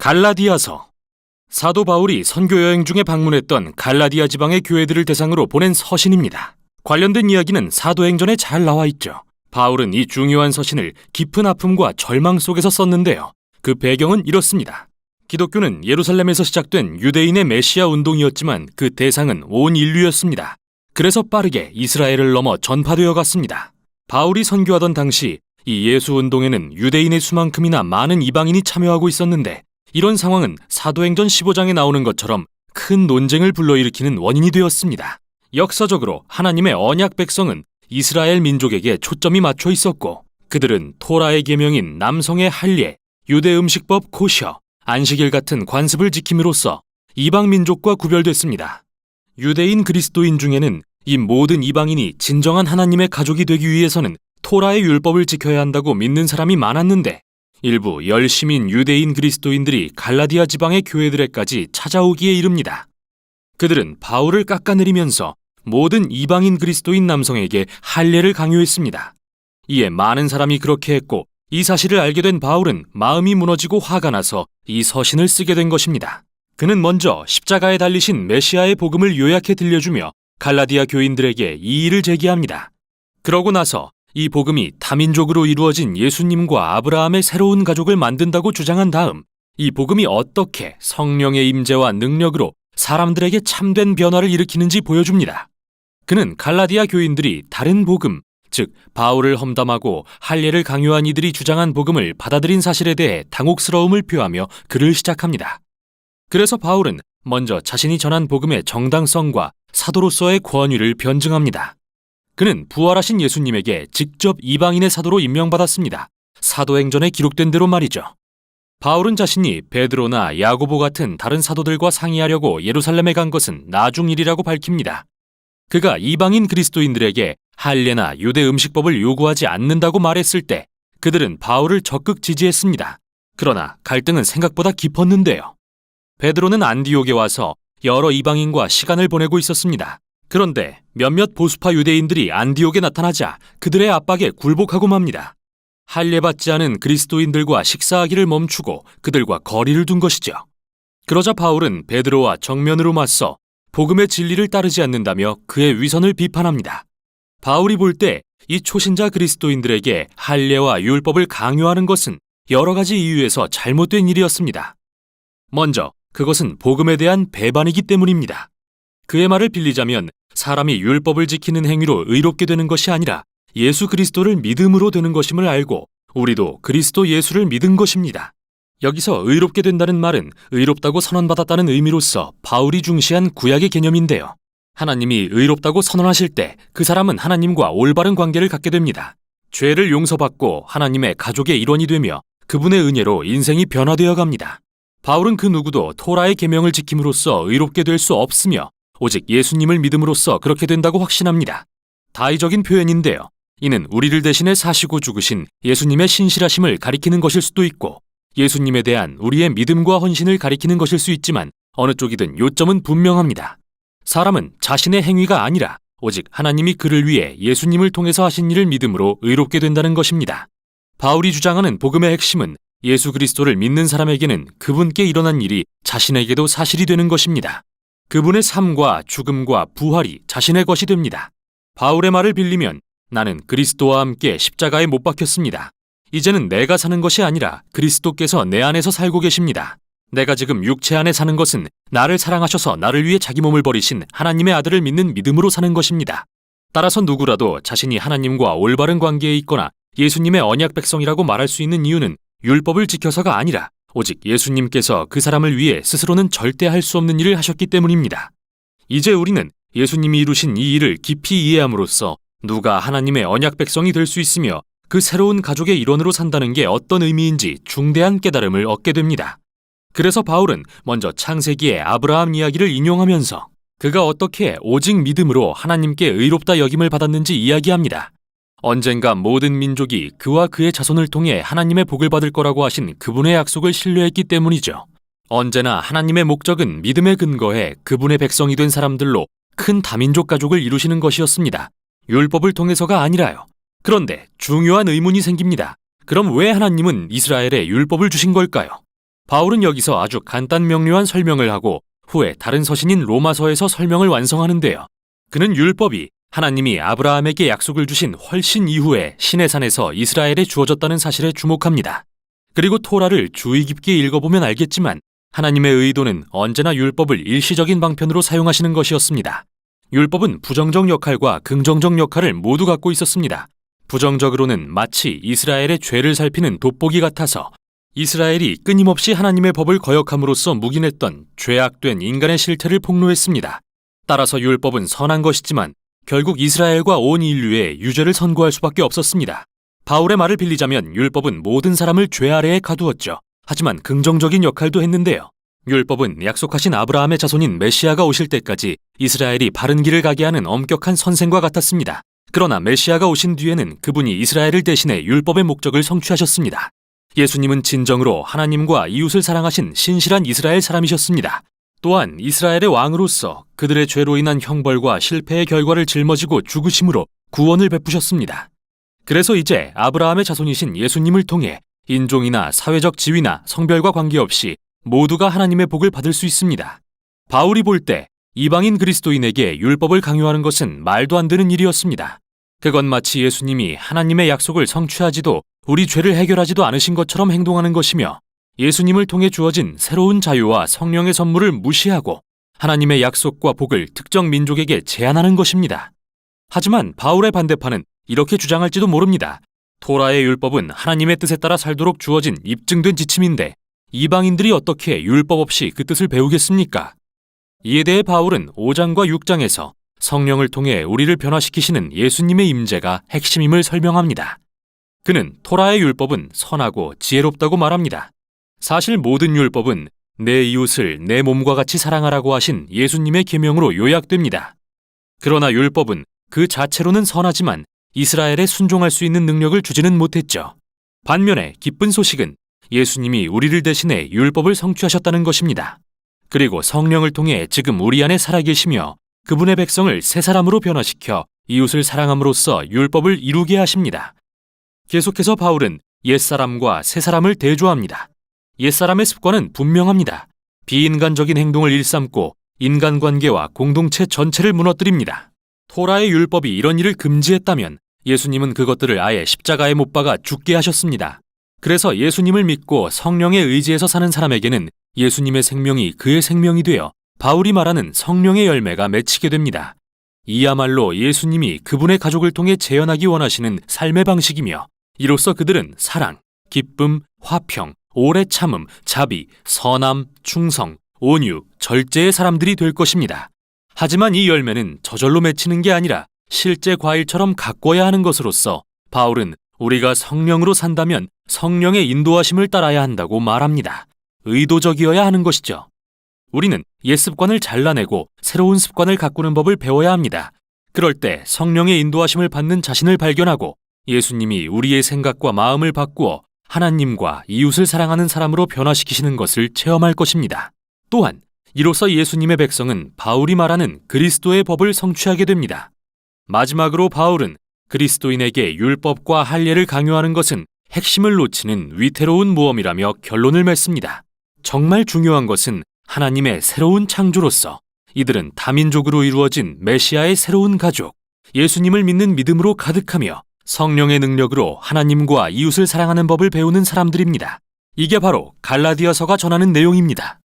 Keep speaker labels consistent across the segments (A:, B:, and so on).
A: 갈라디아서. 사도 바울이 선교 여행 중에 방문했던 갈라디아 지방의 교회들을 대상으로 보낸 서신입니다. 관련된 이야기는 사도행전에 잘 나와 있죠. 바울은 이 중요한 서신을 깊은 아픔과 절망 속에서 썼는데요. 그 배경은 이렇습니다. 기독교는 예루살렘에서 시작된 유대인의 메시아 운동이었지만 그 대상은 온 인류였습니다. 그래서 빠르게 이스라엘을 넘어 전파되어 갔습니다. 바울이 선교하던 당시 이 예수 운동에는 유대인의 수만큼이나 많은 이방인이 참여하고 있었는데, 이런 상황은 사도행전 15장에 나오는 것처럼 큰 논쟁을 불러일으키는 원인이 되었습니다. 역사적으로 하나님의 언약 백성은 이스라엘 민족에게 초점이 맞춰 있었고, 그들은 토라의 계명인 남성의 할례, 유대 음식법 코셔, 안식일 같은 관습을 지킴으로써 이방 민족과 구별됐습니다. 유대인 그리스도인 중에는 이 모든 이방인이 진정한 하나님의 가족이 되기 위해서는 토라의 율법을 지켜야 한다고 믿는 사람이 많았는데, 일부 열심인 유대인 그리스도인들이 갈라디아 지방의 교회들에까지 찾아오기에 이릅니다. 그들은 바울을 깎아내리면서 모든 이방인 그리스도인 남성에게 할례를 강요했습니다. 이에 많은 사람이 그렇게 했고, 이 사실을 알게 된 바울은 마음이 무너지고 화가 나서 이 서신을 쓰게 된 것입니다. 그는 먼저 십자가에 달리신 메시아의 복음을 요약해 들려주며 갈라디아 교인들에게 이의를 제기합니다. 그러고 나서 이 복음이 다민족으로 이루어진 예수님과 아브라함의 새로운 가족을 만든다고 주장한 다음, 이 복음이 어떻게 성령의 임재와 능력으로 사람들에게 참된 변화를 일으키는지 보여줍니다. 그는 갈라디아 교인들이 다른 복음, 즉 바울을 험담하고 할례를 강요한 이들이 주장한 복음을 받아들인 사실에 대해 당혹스러움을 표하며 글을 시작합니다. 그래서 바울은 먼저 자신이 전한 복음의 정당성과 사도로서의 권위를 변증합니다. 그는 부활하신 예수님에게 직접 이방인의 사도로 임명받았습니다. 사도행전에 기록된 대로 말이죠. 바울은 자신이 베드로나 야고보 같은 다른 사도들과 상의하려고 예루살렘에 간 것은 나중 일이라고 밝힙니다. 그가 이방인 그리스도인들에게 할례나 유대 음식법을 요구하지 않는다고 말했을 때 그들은 바울을 적극 지지했습니다. 그러나 갈등은 생각보다 깊었는데요. 베드로는 안디옥에 와서 여러 이방인과 시간을 보내고 있었습니다. 그런데 몇몇 보수파 유대인들이 안디옥에 나타나자 그들의 압박에 굴복하고 맙니다. 할례 받지 않은 그리스도인들과 식사하기를 멈추고 그들과 거리를 둔 것이죠. 그러자 바울은 베드로와 정면으로 맞서 복음의 진리를 따르지 않는다며 그의 위선을 비판합니다. 바울이 볼 때 이 초신자 그리스도인들에게 할례와 율법을 강요하는 것은 여러 가지 이유에서 잘못된 일이었습니다. 먼저 그것은 복음에 대한 배반이기 때문입니다. 그의 말을 빌리자면 사람이 율법을 지키는 행위로 의롭게 되는 것이 아니라 예수 그리스도를 믿음으로 되는 것임을 알고 우리도 그리스도 예수를 믿은 것입니다. 여기서 의롭게 된다는 말은 의롭다고 선언받았다는 의미로서 바울이 중시한 구약의 개념인데요. 하나님이 의롭다고 선언하실 때 그 사람은 하나님과 올바른 관계를 갖게 됩니다. 죄를 용서받고 하나님의 가족의 일원이 되며 그분의 은혜로 인생이 변화되어 갑니다. 바울은 그 누구도 토라의 계명을 지킴으로써 의롭게 될 수 없으며 오직 예수님을 믿음으로써 그렇게 된다고 확신합니다. 다의적인 표현인데요. 이는 우리를 대신해 사시고 죽으신 예수님의 신실하심을 가리키는 것일 수도 있고 예수님에 대한 우리의 믿음과 헌신을 가리키는 것일 수 있지만 어느 쪽이든 요점은 분명합니다. 사람은 자신의 행위가 아니라 오직 하나님이 그를 위해 예수님을 통해서 하신 일을 믿음으로 의롭게 된다는 것입니다. 바울이 주장하는 복음의 핵심은 예수 그리스도를 믿는 사람에게는 그분께 일어난 일이 자신에게도 사실이 되는 것입니다. 그분의 삶과 죽음과 부활이 자신의 것이 됩니다. 바울의 말을 빌리면 나는 그리스도와 함께 십자가에 못 박혔습니다. 이제는 내가 사는 것이 아니라 그리스도께서 내 안에서 살고 계십니다. 내가 지금 육체 안에 사는 것은 나를 사랑하셔서 나를 위해 자기 몸을 버리신 하나님의 아들을 믿는 믿음으로 사는 것입니다. 따라서 누구라도 자신이 하나님과 올바른 관계에 있거나 예수님의 언약 백성이라고 말할 수 있는 이유는 율법을 지켜서가 아니라 오직 예수님께서 그 사람을 위해 스스로는 절대 할 수 없는 일을 하셨기 때문입니다. 이제 우리는 예수님이 이루신 이 일을 깊이 이해함으로써 누가 하나님의 언약 백성이 될 수 있으며 그 새로운 가족의 일원으로 산다는 게 어떤 의미인지 중대한 깨달음을 얻게 됩니다. 그래서 바울은 먼저 창세기의 아브라함 이야기를 인용하면서 그가 어떻게 오직 믿음으로 하나님께 의롭다 여김을 받았는지 이야기합니다. 언젠가 모든 민족이 그와 그의 자손을 통해 하나님의 복을 받을 거라고 하신 그분의 약속을 신뢰했기 때문이죠. 언제나 하나님의 목적은 믿음에 근거해 그분의 백성이 된 사람들로 큰 다민족 가족을 이루시는 것이었습니다. 율법을 통해서가 아니라요. 그런데 중요한 의문이 생깁니다. 그럼 왜 하나님은 이스라엘에 율법을 주신 걸까요? 바울은 여기서 아주 간단 명료한 설명을 하고 후에 다른 서신인 로마서에서 설명을 완성하는데요. 그는 율법이 하나님이 아브라함에게 약속을 주신 훨씬 이후에 시내산에서 이스라엘에 주어졌다는 사실에 주목합니다. 그리고 토라를 주의 깊게 읽어보면 알겠지만 하나님의 의도는 언제나 율법을 일시적인 방편으로 사용하시는 것이었습니다. 율법은 부정적 역할과 긍정적 역할을 모두 갖고 있었습니다. 부정적으로는 마치 이스라엘의 죄를 살피는 돋보기 같아서 이스라엘이 끊임없이 하나님의 법을 거역함으로써 묵인했던 죄악된 인간의 실태를 폭로했습니다. 따라서 율법은 선한 것이지만 결국 이스라엘과 온 인류의 유죄를 선고할 수밖에 없었습니다. 바울의 말을 빌리자면 율법은 모든 사람을 죄 아래에 가두었죠. 하지만 긍정적인 역할도 했는데요. 율법은 약속하신 아브라함의 자손인 메시아가 오실 때까지 이스라엘이 바른 길을 가게 하는 엄격한 선생과 같았습니다. 그러나 메시아가 오신 뒤에는 그분이 이스라엘을 대신해 율법의 목적을 성취하셨습니다. 예수님은 진정으로 하나님과 이웃을 사랑하신 신실한 이스라엘 사람이셨습니다. 또한 이스라엘의 왕으로서 그들의 죄로 인한 형벌과 실패의 결과를 짊어지고 죽으심으로 구원을 베푸셨습니다. 그래서 이제 아브라함의 자손이신 예수님을 통해 인종이나 사회적 지위나 성별과 관계없이 모두가 하나님의 복을 받을 수 있습니다. 바울이 볼 때 이방인 그리스도인에게 율법을 강요하는 것은 말도 안 되는 일이었습니다. 그건 마치 예수님이 하나님의 약속을 성취하지도 우리 죄를 해결하지도 않으신 것처럼 행동하는 것이며 예수님을 통해 주어진 새로운 자유와 성령의 선물을 무시하고 하나님의 약속과 복을 특정 민족에게 제한하는 것입니다. 하지만 바울의 반대파는 이렇게 주장할지도 모릅니다. 토라의 율법은 하나님의 뜻에 따라 살도록 주어진 입증된 지침인데 이방인들이 어떻게 율법 없이 그 뜻을 배우겠습니까? 이에 대해 바울은 5장과 6장에서 성령을 통해 우리를 변화시키시는 예수님의 임재가 핵심임을 설명합니다. 그는 토라의 율법은 선하고 지혜롭다고 말합니다. 사실 모든 율법은 내 이웃을 내 몸과 같이 사랑하라고 하신 예수님의 계명으로 요약됩니다. 그러나 율법은 그 자체로는 선하지만 이스라엘에 순종할 수 있는 능력을 주지는 못했죠. 반면에 기쁜 소식은 예수님이 우리를 대신해 율법을 성취하셨다는 것입니다. 그리고 성령을 통해 지금 우리 안에 살아계시며 그분의 백성을 새 사람으로 변화시켜 이웃을 사랑함으로써 율법을 이루게 하십니다. 계속해서 바울은 옛사람과 새사람을 대조합니다. 옛사람의 습관은 분명합니다. 비인간적인 행동을 일삼고 인간관계와 공동체 전체를 무너뜨립니다. 토라의 율법이 이런 일을 금지했다면 예수님은 그것들을 아예 십자가에 못 박아 죽게 하셨습니다. 그래서 예수님을 믿고 성령의 의지에서 사는 사람에게는 예수님의 생명이 그의 생명이 되어 바울이 말하는 성령의 열매가 맺히게 됩니다. 이야말로 예수님이 그분의 가족을 통해 재현하기 원하시는 삶의 방식이며 이로써 그들은 사랑, 기쁨, 화평, 오래 참음, 자비, 선함, 충성, 온유, 절제의 사람들이 될 것입니다. 하지만 이 열매는 저절로 맺히는 게 아니라 실제 과일처럼 가꿔야 하는 것으로서 바울은 우리가 성령으로 산다면 성령의 인도하심을 따라야 한다고 말합니다. 의도적이어야 하는 것이죠. 우리는 옛 습관을 잘라내고 새로운 습관을 가꾸는 법을 배워야 합니다. 그럴 때 성령의 인도하심을 받는 자신을 발견하고 예수님이 우리의 생각과 마음을 바꾸어 하나님과 이웃을 사랑하는 사람으로 변화시키시는 것을 체험할 것입니다. 또한 이로써 예수님의 백성은 바울이 말하는 그리스도의 법을 성취하게 됩니다. 마지막으로 바울은 그리스도인에게 율법과 할례를 강요하는 것은 핵심을 놓치는 위태로운 모험이라며 결론을 맺습니다. 정말 중요한 것은 하나님의 새로운 창조로서 이들은 다민족으로 이루어진 메시아의 새로운 가족, 예수님을 믿는 믿음으로 가득하며 성령의 능력으로 하나님과 이웃을 사랑하는 법을 배우는 사람들입니다. 이게 바로 갈라디아서가 전하는 내용입니다.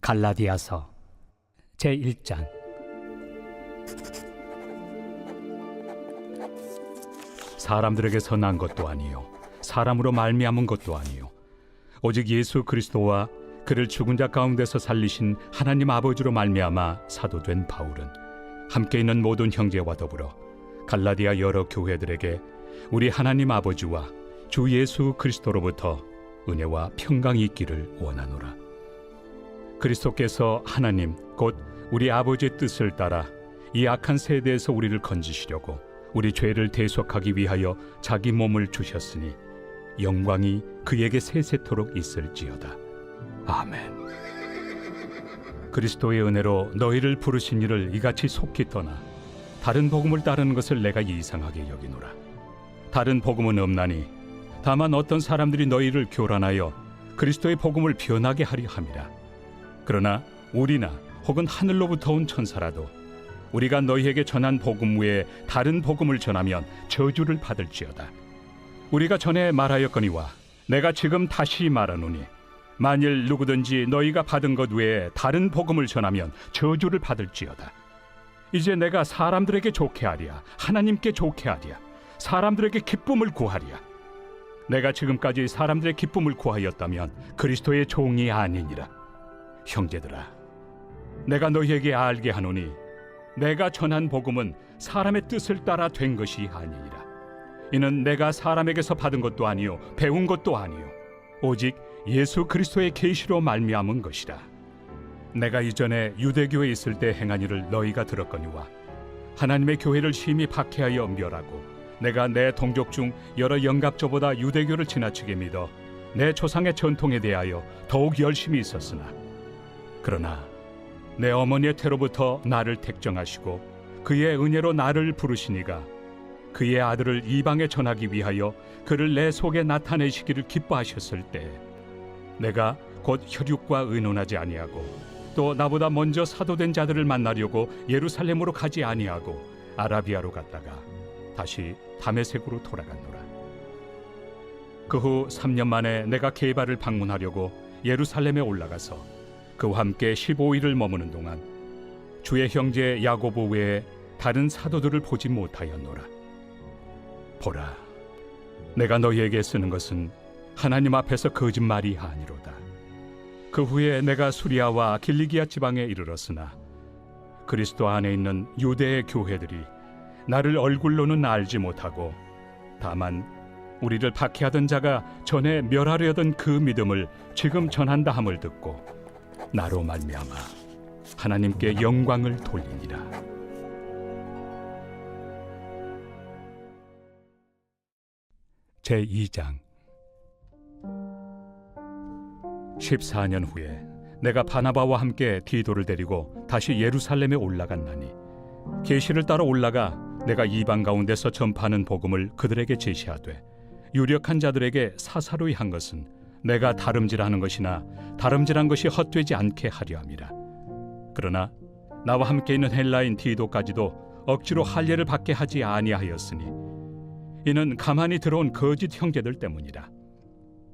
B: 갈라디아서 제1장. 사람들에게서 난 것도 아니요 사람으로 말미암은 것도 아니요 오직 예수 그리스도와 그를 죽은 자 가운데서 살리신 하나님 아버지로 말미암아 사도된 바울은 함께 있는 모든 형제와 더불어 갈라디아 여러 교회들에게 우리 하나님 아버지와 주 예수 그리스도로부터 은혜와 평강이 있기를 원하노라. 그리스도께서 하나님 곧 우리 아버지의 뜻을 따라 이 악한 세대에서 우리를 건지시려고 우리 죄를 대속하기 위하여 자기 몸을 주셨으니 영광이 그에게 세세토록 있을지어다. 아멘. 그리스도의 은혜로 너희를 부르신 이를 이같이 속히 떠나 다른 복음을 따르는 것을 내가 이상하게 여기노라. 다른 복음은 없나니 다만 어떤 사람들이 너희를 교란하여 그리스도의 복음을 변하게 하려 함이라. 그러나 우리나 혹은 하늘로부터 온 천사라도 우리가 너희에게 전한 복음 외에 다른 복음을 전하면 저주를 받을지어다. 우리가 전에 말하였거니와 내가 지금 다시 말하노니 만일 누구든지 너희가 받은 것 외에 다른 복음을 전하면 저주를 받을지어다. 이제 내가 사람들에게 좋게 하랴, 하나님께 좋게 하랴, 사람들에게 기쁨을 구하랴. 내가 지금까지 사람들의 기쁨을 구하였다면 그리스도의 종이 아니니라. 형제들아, 내가 너희에게 알게 하노니 내가 전한 복음은 사람의 뜻을 따라 된 것이 아니니라. 이는 내가 사람에게서 받은 것도 아니요 배운 것도 아니요 오직 예수 그리스도의 계시로 말미암은 것이라. 내가 이전에 유대교에 있을 때 행한 일을 너희가 들었거니와 하나님의 교회를 심히 박해하여 멸하고 내가 내 동족 중 여러 영갑조보다 유대교를 지나치게 믿어 내 조상의 전통에 대하여 더욱 열심히 있었으나 그러나 내 어머니의 태로부터 나를 택정하시고 그의 은혜로 나를 부르시니가 그의 아들을 이방에 전하기 위하여 그를 내 속에 나타내시기를 기뻐하셨을 때 내가 곧 혈육과 의논하지 아니하고 또 나보다 먼저 사도된 자들을 만나려고 예루살렘으로 가지 아니하고 아라비아로 갔다가 다시 다메섹으로 돌아갔노라. 그 후 3년 만에 내가 게바를 방문하려고 예루살렘에 올라가서 그와 함께 15일을 머무는 동안 주의 형제 야고보 외에 다른 사도들을 보지 못하였노라. 보라, 내가 너희에게 쓰는 것은 하나님 앞에서 거짓말이 아니로다. 그 후에 내가 수리아와 길리기아 지방에 이르렀으나 그리스도 안에 있는 유대의 교회들이 나를 얼굴로는 알지 못하고 다만 우리를 박해하던 자가 전에 멸하려던 그 믿음을 지금 전한다 함을 듣고 나로 말미암아 하나님께 영광을 돌리니라. 제2장 14년 후에 내가 바나바와 함께 디도를 데리고 다시 예루살렘에 올라갔나니 계시를 따라 올라가 내가 이방 가운데서 전파하는 복음을 그들에게 제시하되 유력한 자들에게 사사로이 한 것은 내가 다름질하는 것이나 다름질한 것이 헛되지 않게 하려 함이라. 그러나 나와 함께 있는 헬라인 디도까지도 억지로 할례를 받게 하지 아니하였으니 이는 가만히 들어온 거짓 형제들 때문이라.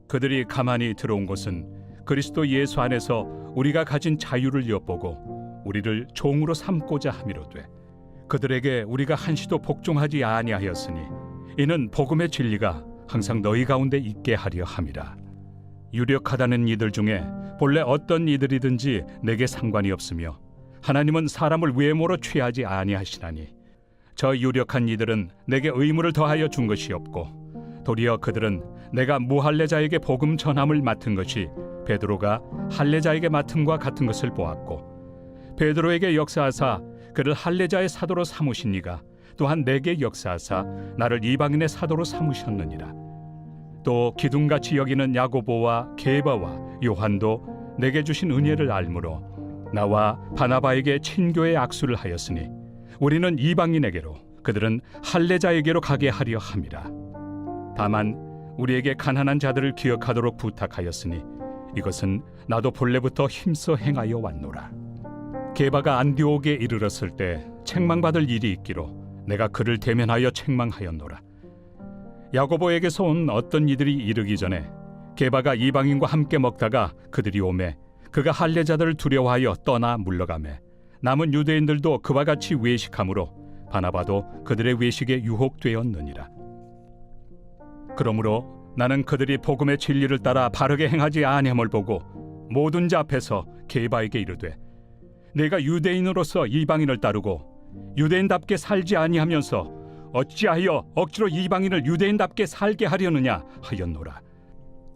B: 그들이 가만히 들어온 것은 그리스도 예수 안에서 우리가 가진 자유를 엿보고 우리를 종으로 삼고자 함이로되 그들에게 우리가 한시도 복종하지 아니하였으니 이는 복음의 진리가 항상 너희 가운데 있게 하려 함이라. 유력하다는 이들 중에 본래 어떤 이들이든지 내게 상관이 없으며 하나님은 사람을 외모로 취하지 아니하시나니 저 유력한 이들은 내게 의무를 더하여 준 것이 없고 도리어 그들은 내가 무할례자에게 복음 전함을 맡은 것이 베드로가 할례자에게 맡음과 같은 것을 보았고 베드로에게 역사하사 그를 할례자의 사도로 삼으신 이가 또한 내게 역사하사 나를 이방인의 사도로 삼으셨느니라. 또 기둥같이 여기는 야고보와 게바와 요한도 내게 주신 은혜를 알므로 나와 바나바에게 친교의 악수를 하였으니 우리는 이방인에게로 그들은 할례자에게로 가게 하려 함이라. 다만 우리에게 가난한 자들을 기억하도록 부탁하였으니 이것은 나도 본래부터 힘써 행하여 왔노라. 게바가 안디옥에 이르렀을 때 책망받을 일이 있기로 내가 그를 대면하여 책망하였노라. 야고보에게서 온 어떤 이들이 이르기 전에 게바가 이방인과 함께 먹다가 그들이 오매 그가 할례자들을 두려워하여 떠나 물러가매 남은 유대인들도 그와 같이 외식하므로 바나바도 그들의 외식에 유혹되었느니라. 그러므로 나는 그들이 복음의 진리를 따라 바르게 행하지 아니함을 보고 모든 자 앞에서 게바에게 이르되 내가 유대인으로서 이방인을 따르고 유대인답게 살지 아니하면서 어찌하여 억지로 이방인을 유대인답게 살게 하려느냐 하였노라.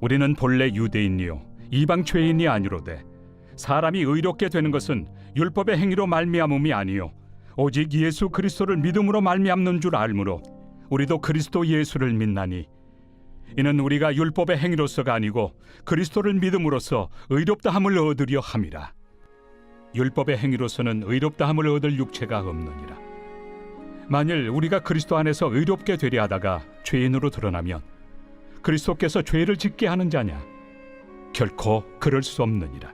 B: 우리는 본래 유대인이요 이방 죄인이 아니로되 사람이 의롭게 되는 것은 율법의 행위로 말미암음이 아니요 오직 예수 그리스도를 믿음으로 말미암는 줄 알므로 우리도 그리스도 예수를 믿나니 이는 우리가 율법의 행위로서가 아니고 그리스도를 믿음으로써 의롭다함을 얻으려 함이라. 율법의 행위로서는 의롭다함을 얻을 육체가 없느니라. 만일 우리가 그리스도 안에서 의롭게 되려 하다가 죄인으로 드러나면 그리스도께서 죄를 짓게 하는 자냐? 결코 그럴 수 없느니라.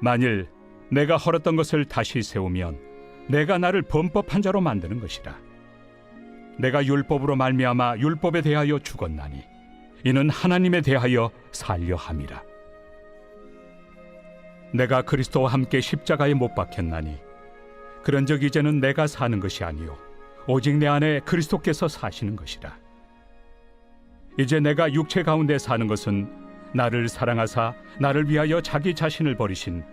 B: 만일 내가 헐었던 것을 다시 세우면 내가 나를 범법한 자로 만드는 것이라. 내가 율법으로 말미암아 율법에 대하여 죽었나니 이는 하나님에 대하여 살려 함이라. 내가 그리스도와 함께 십자가에 못 박혔나니 그런즉 이제는 내가 사는 것이 아니요 오직 내 안에 그리스도께서 사시는 것이라. 이제 내가 육체 가운데 사는 것은 나를 사랑하사 나를 위하여 자기 자신을 버리신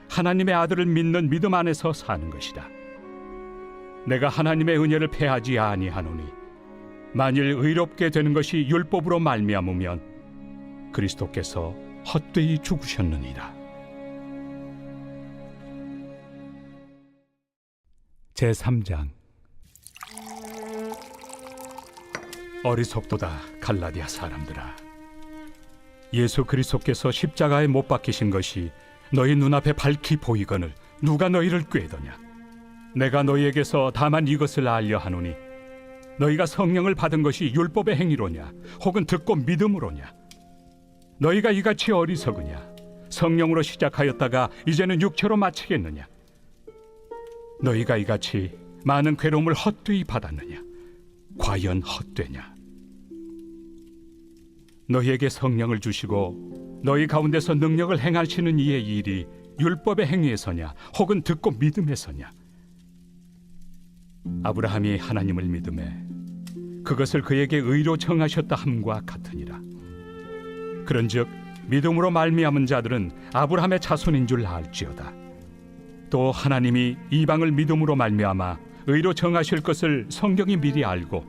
B: 하나님의 아들을 믿는 믿음 안에서 사는 것이다. 내가 하나님의 은혜를 패하지 아니하노니 만일 의롭게 되는 것이 율법으로 말미암으면 그리스도께서 헛되이 죽으셨느니라. 제3장. 어리석도다 갈라디아 사람들아. 예수 그리스도께서 십자가에 못 박히신 것이 너희 눈앞에 밝히 보이거늘 누가 너희를 꾀더냐? 내가 너희에게서 다만 이것을 알려 하노니 너희가 성령을 받은 것이 율법의 행위로냐 혹은 듣고 믿음으로냐? 너희가 이같이 어리석으냐? 성령으로 시작하였다가 이제는 육체로 마치겠느냐? 너희가 이같이 많은 괴로움을 헛되이 받았느냐? 과연 헛되냐? 너희에게 성령을 주시고 너희 가운데서 능력을 행하시는 이의 일이 율법의 행위에서냐 혹은 듣고 믿음에서냐? 아브라함이 하나님을 믿음에 그것을 그에게 의로 정하셨다 함과 같으니라. 그런즉 믿음으로 말미암은 자들은 아브라함의 자손인 줄 알지어다. 또 하나님이 이방을 믿음으로 말미암아 의로 정하실 것을 성경이 미리 알고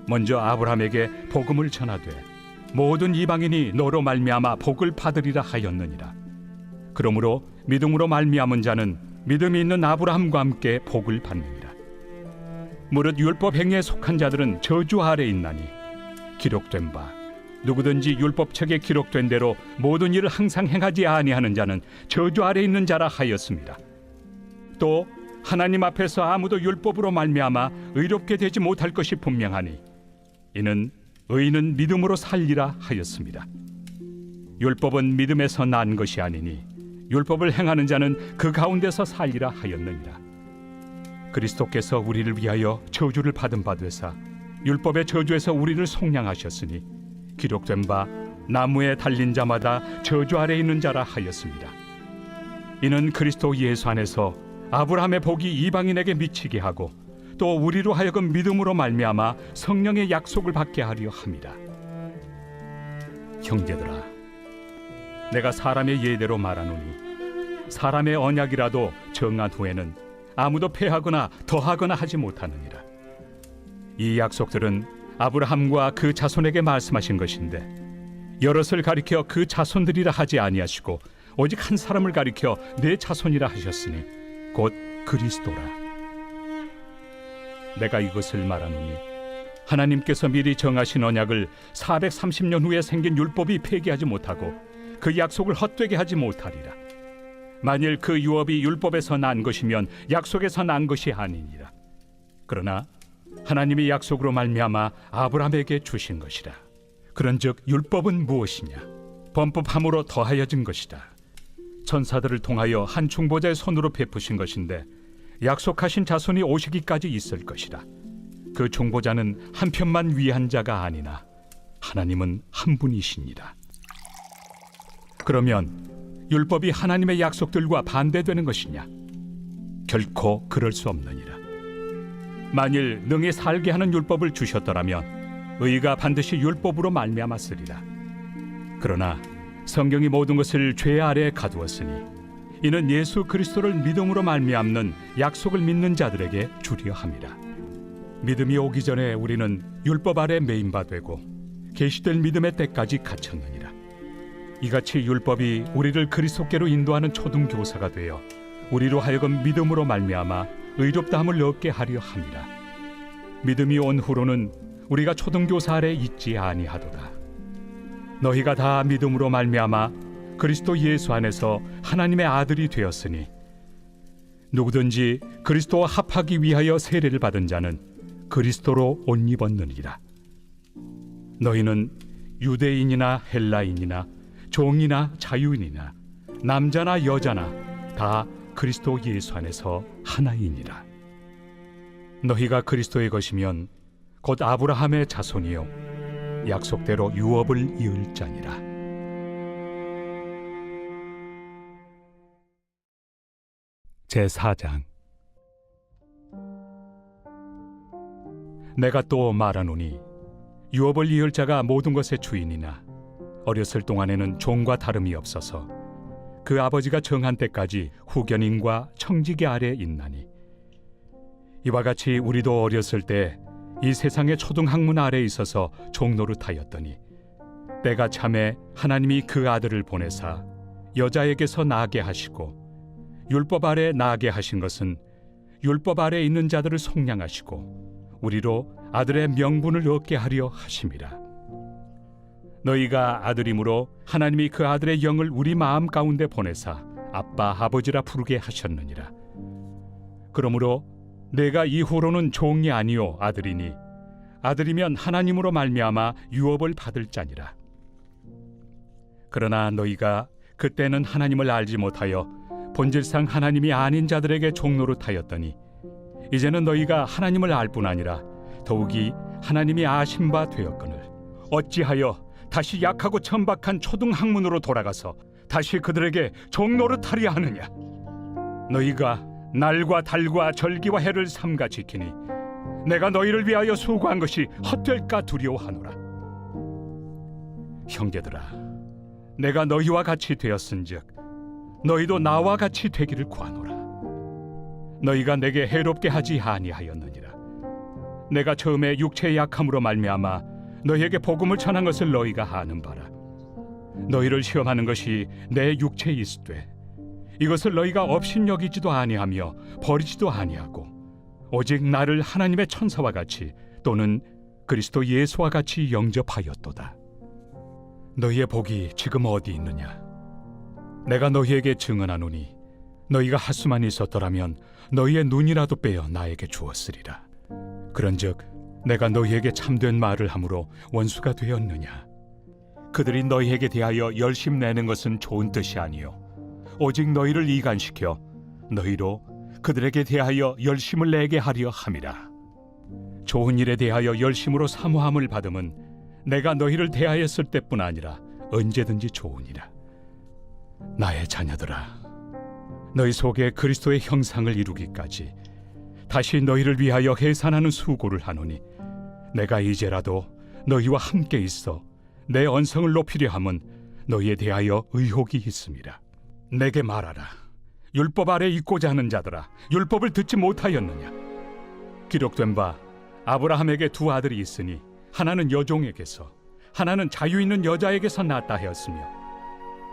B: 먼저 아브라함에게 복음을 전하되 모든 이방인이 너로 말미암아 복을 받으리라 하였느니라. 그러므로 믿음으로 말미암은 자는 믿음이 있는 아브라함과 함께 복을 받느니라. 무릇 율법 행위에 속한 자들은 저주 아래 있나니 기록된 바 누구든지 율법책에 기록된 대로 모든 일을 항상 행하지 아니하는 자는 저주 아래 있는 자라 하였습니다. 또 하나님 앞에서 아무도 율법으로 말미암아 의롭게 되지 못할 것이 분명하니 이는 의인은 믿음으로 살리라 하였습니다. 율법은 믿음에서 난 것이 아니니 율법을 행하는 자는 그 가운데서 살리라 하였느니라. 그리스도께서 우리를 위하여 저주를 받은 바 되사 율법의 저주에서 우리를 속량하셨으니 기록된 바 나무에 달린 자마다 저주 아래 있는 자라 하였습니다. 이는 그리스도 예수 안에서 아브라함의 복이 이방인에게 미치게 하고 또 우리로 하여금 믿음으로 말미암아 성령의 약속을 받게 하려 함이라. 형제들아, 내가 사람의 예대로 말하노니 사람의 언약이라도 정한 후에는 아무도 폐하거나 더하거나 하지 못하느니라. 이 약속들은 아브라함과 그 자손에게 말씀하신 것인데 여럿을 가리켜 그 자손들이라 하지 아니하시고 오직 한 사람을 가리켜 내 자손이라 하셨으니 곧 그리스도라. 내가 이것을 말하노니 하나님께서 미리 정하신 언약을 430년 후에 생긴 율법이 폐기하지 못하고 그 약속을 헛되게 하지 못하리라. 만일 그 유업이 율법에서 난 것이면 약속에서 난 것이 아니니라. 그러나 하나님이 약속으로 말미암아 아브라함에게 주신 것이라. 그런즉 율법은 무엇이냐? 범법함으로 더하여진 것이다. 천사들을 통하여 한 중보자의 손으로 베푸신 것인데 약속하신 자손이 오시기까지 있을 것이라. 그 중보자는 한 편만 위한 자가 아니나 하나님은 한 분이시니라. 그러면 율법이 하나님의 약속들과 반대되는 것이냐? 결코 그럴 수 없느니라. 만일 능히 살게 하는 율법을 주셨더라면 의가 반드시 율법으로 말미암았으리라. 그러나 성경이 모든 것을 죄 아래에 가두었으니 이는 예수 그리스도를 믿음으로 말미암는 약속을 믿는 자들에게 주려 함이라. 믿음이 오기 전에 우리는 율법 아래 매인 바 되고 계시될 믿음의 때까지 갇혔느니라. 이같이 율법이 우리를 그리스도께로 인도하는 초등교사가 되어 우리로 하여금 믿음으로 말미암아 의롭다함을 얻게 하려 함이라. 믿음이 온 후로는 우리가 초등교사 아래 있지 아니하도다. 너희가 다 믿음으로 말미암아 그리스도 예수 안에서 하나님의 아들이 되었으니 누구든지 그리스도와 합하기 위하여 세례를 받은 자는 그리스도로 옷 입었느니라. 너희는 유대인이나 헬라인이나 종이나 자유인이나 남자나 여자나 다 그리스도 예수 안에서 하나이니라. 너희가 그리스도의 것이면 곧 아브라함의 자손이요 약속대로 유업을 이을 자니라. 제4장. 내가 또 말하노니 유업을 이을 자가 모든 것의 주인이나 어렸을 동안에는 종과 다름이 없어서 그 아버지가 정한 때까지 후견인과 청지기 아래 있나니, 이와 같이 우리도 어렸을 때 이 세상의 초등학문 아래 있어서 종노릇하였더니 때가 참에 하나님이 그 아들을 보내사 여자에게서 나게 하시고 율법 아래 나게 하신 것은 율법 아래 있는 자들을 속량하시고 우리로 아들의 명분을 얻게 하려 하심이라. 너희가 아들이므로 하나님이 그 아들의 영을 우리 마음 가운데 보내사 아빠 아버지라 부르게 하셨느니라. 그러므로 내가 이후로는 종이 아니요 아들이니 아들이면 하나님으로 말미암아 유업을 받을 자니라. 그러나 너희가 그때는 하나님을 알지 못하여 본질상 하나님이 아닌 자들에게 종노릇하였더니 이제는 너희가 하나님을 알 뿐 아니라 더욱이 하나님이 아신 바 되었거늘 어찌하여 다시 약하고 천박한 초등학문으로 돌아가서 다시 그들에게 종노릇하려 하느냐. 너희가 날과 달과 절기와 해를 삼가 지키니 내가 너희를 위하여 수고한 것이 헛될까 두려워하노라. 형제들아, 내가 너희와 같이 되었은즉 너희도 나와 같이 되기를 구하노라. 너희가 내게 해롭게 하지 아니하였느니라. 내가 처음에 육체의 약함으로 말미암아 너희에게 복음을 전한 것을 너희가 아는 바라. 너희를 시험하는 것이 내 육체에 있으되 이것을 너희가 업신여기지도 아니하며 버리지도 아니하고 오직 나를 하나님의 천사와 같이 또는 그리스도 예수와 같이 영접하였도다. 너희의 복이 지금 어디 있느냐? 내가 너희에게 증언하노니 너희가 하수만 있었더라면 너희의 눈이라도 빼어 나에게 주었으리라. 그런즉 내가 너희에게 참된 말을 함으로 원수가 되었느냐? 그들이 너희에게 대하여 열심 내는 것은 좋은 뜻이 아니요 오직 너희를 이간시켜 너희로 그들에게 대하여 열심을 내게 하려 함이라. 좋은 일에 대하여 열심으로 사모함을 받음은 내가 너희를 대하였을 때뿐 아니라 언제든지 좋으니라. 나의 자녀들아, 너희 속에 그리스도의 형상을 이루기까지 다시 너희를 위하여 해산하는 수고를 하노니 내가 이제라도 너희와 함께 있어 내 언성을 높이려 함은 너희에 대하여 의혹이 있음이라. 내게 말하라. 율법 아래 있고자 하는 자들아, 율법을 듣지 못하였느냐? 기록된 바 아브라함에게 두 아들이 있으니 하나는 여종에게서 하나는 자유 있는 여자에게서 낳았다 하였으며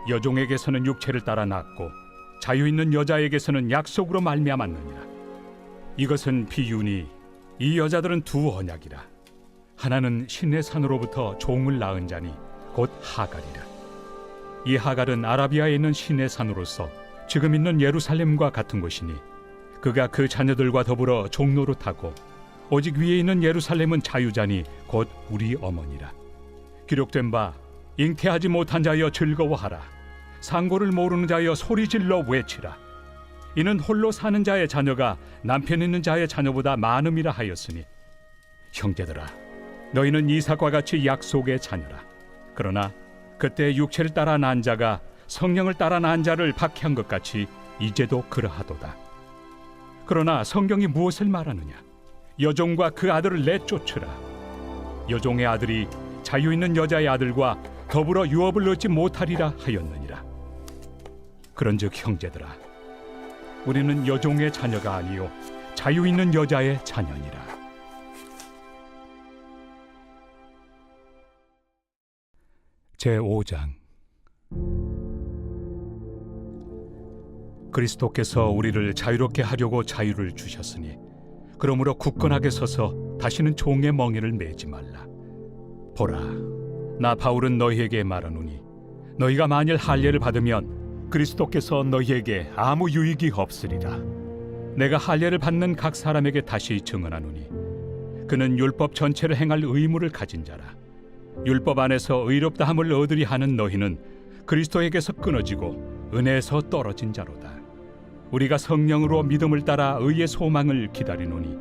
B: 여종에게서는 육체를 따라 낳았고 자유 있는 여자에게서는 약속으로 말미암았느니라. 이것은 비유니 이 여자들은 두 언약이라. 하나는 신의 산으로부터 종을 낳은 자니 곧 하갈이라. 이 하갈은 아라비아에 있는 신의 산으로서 지금 있는 예루살렘과 같은 곳이니 그가 그 자녀들과 더불어 종노릇하고 오직 위에 있는 예루살렘은 자유자니 곧 우리 어머니라. 기록된 바 잉태하지 못한 자여 즐거워하라. 상고를 모르는 자여 소리질러 외치라. 이는 홀로 사는 자의 자녀가 남편 있는 자의 자녀보다 많음이라 하였으니 형제들아, 너희는 이삭과 같이 약속의 자녀라. 그러나 그때 육체를 따라 난 자가 성령을 따라 난 자를 박해한 것 같이 이제도 그러하도다. 그러나 성경이 무엇을 말하느냐? 여종과 그 아들을 내쫓으라. 여종의 아들이 자유 있는 여자의 아들과 더불어 유업을 얻지 못하리라 하였느니라. 그런즉 형제들아, 우리는 여종의 자녀가 아니요 자유 있는 여자의 자녀니라. 제5장. 그리스도께서 우리를 자유롭게 하려고 자유를 주셨으니 그러므로 굳건하게 서서 다시는 종의 멍에를 매지 말라. 보라, 나 바울은 너희에게 말하노니 너희가 만일 할례를 받으면 그리스도께서 너희에게 아무 유익이 없으리라. 내가 할례를 받는 각 사람에게 다시 증언하노니 그는 율법 전체를 행할 의무를 가진 자라. 율법 안에서 의롭다함을 얻으리 하는 너희는 그리스도에게서 끊어지고 은혜에서 떨어진 자로다. 우리가 성령으로 믿음을 따라 의의 소망을 기다리노니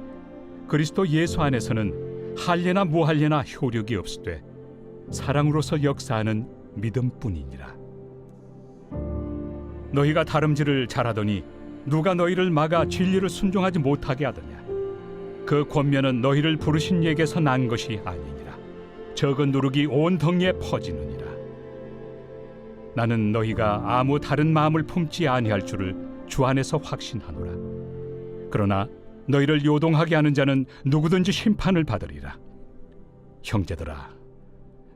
B: 그리스도 예수 안에서는 할례나 무할례나 효력이 없으되 사랑으로서 역사하는 믿음뿐이니라. 너희가 다름질을 잘하더니 누가 너희를 막아 진리를 순종하지 못하게 하더냐? 그 권면은 너희를 부르신 이에게서 난 것이 아니니라. 적은 누룩이 온 덩이에 퍼지느니라. 나는 너희가 아무 다른 마음을 품지 아니할 줄을 주 안에서 확신하노라. 그러나 너희를 요동하게 하는 자는 누구든지 심판을 받으리라. 형제들아,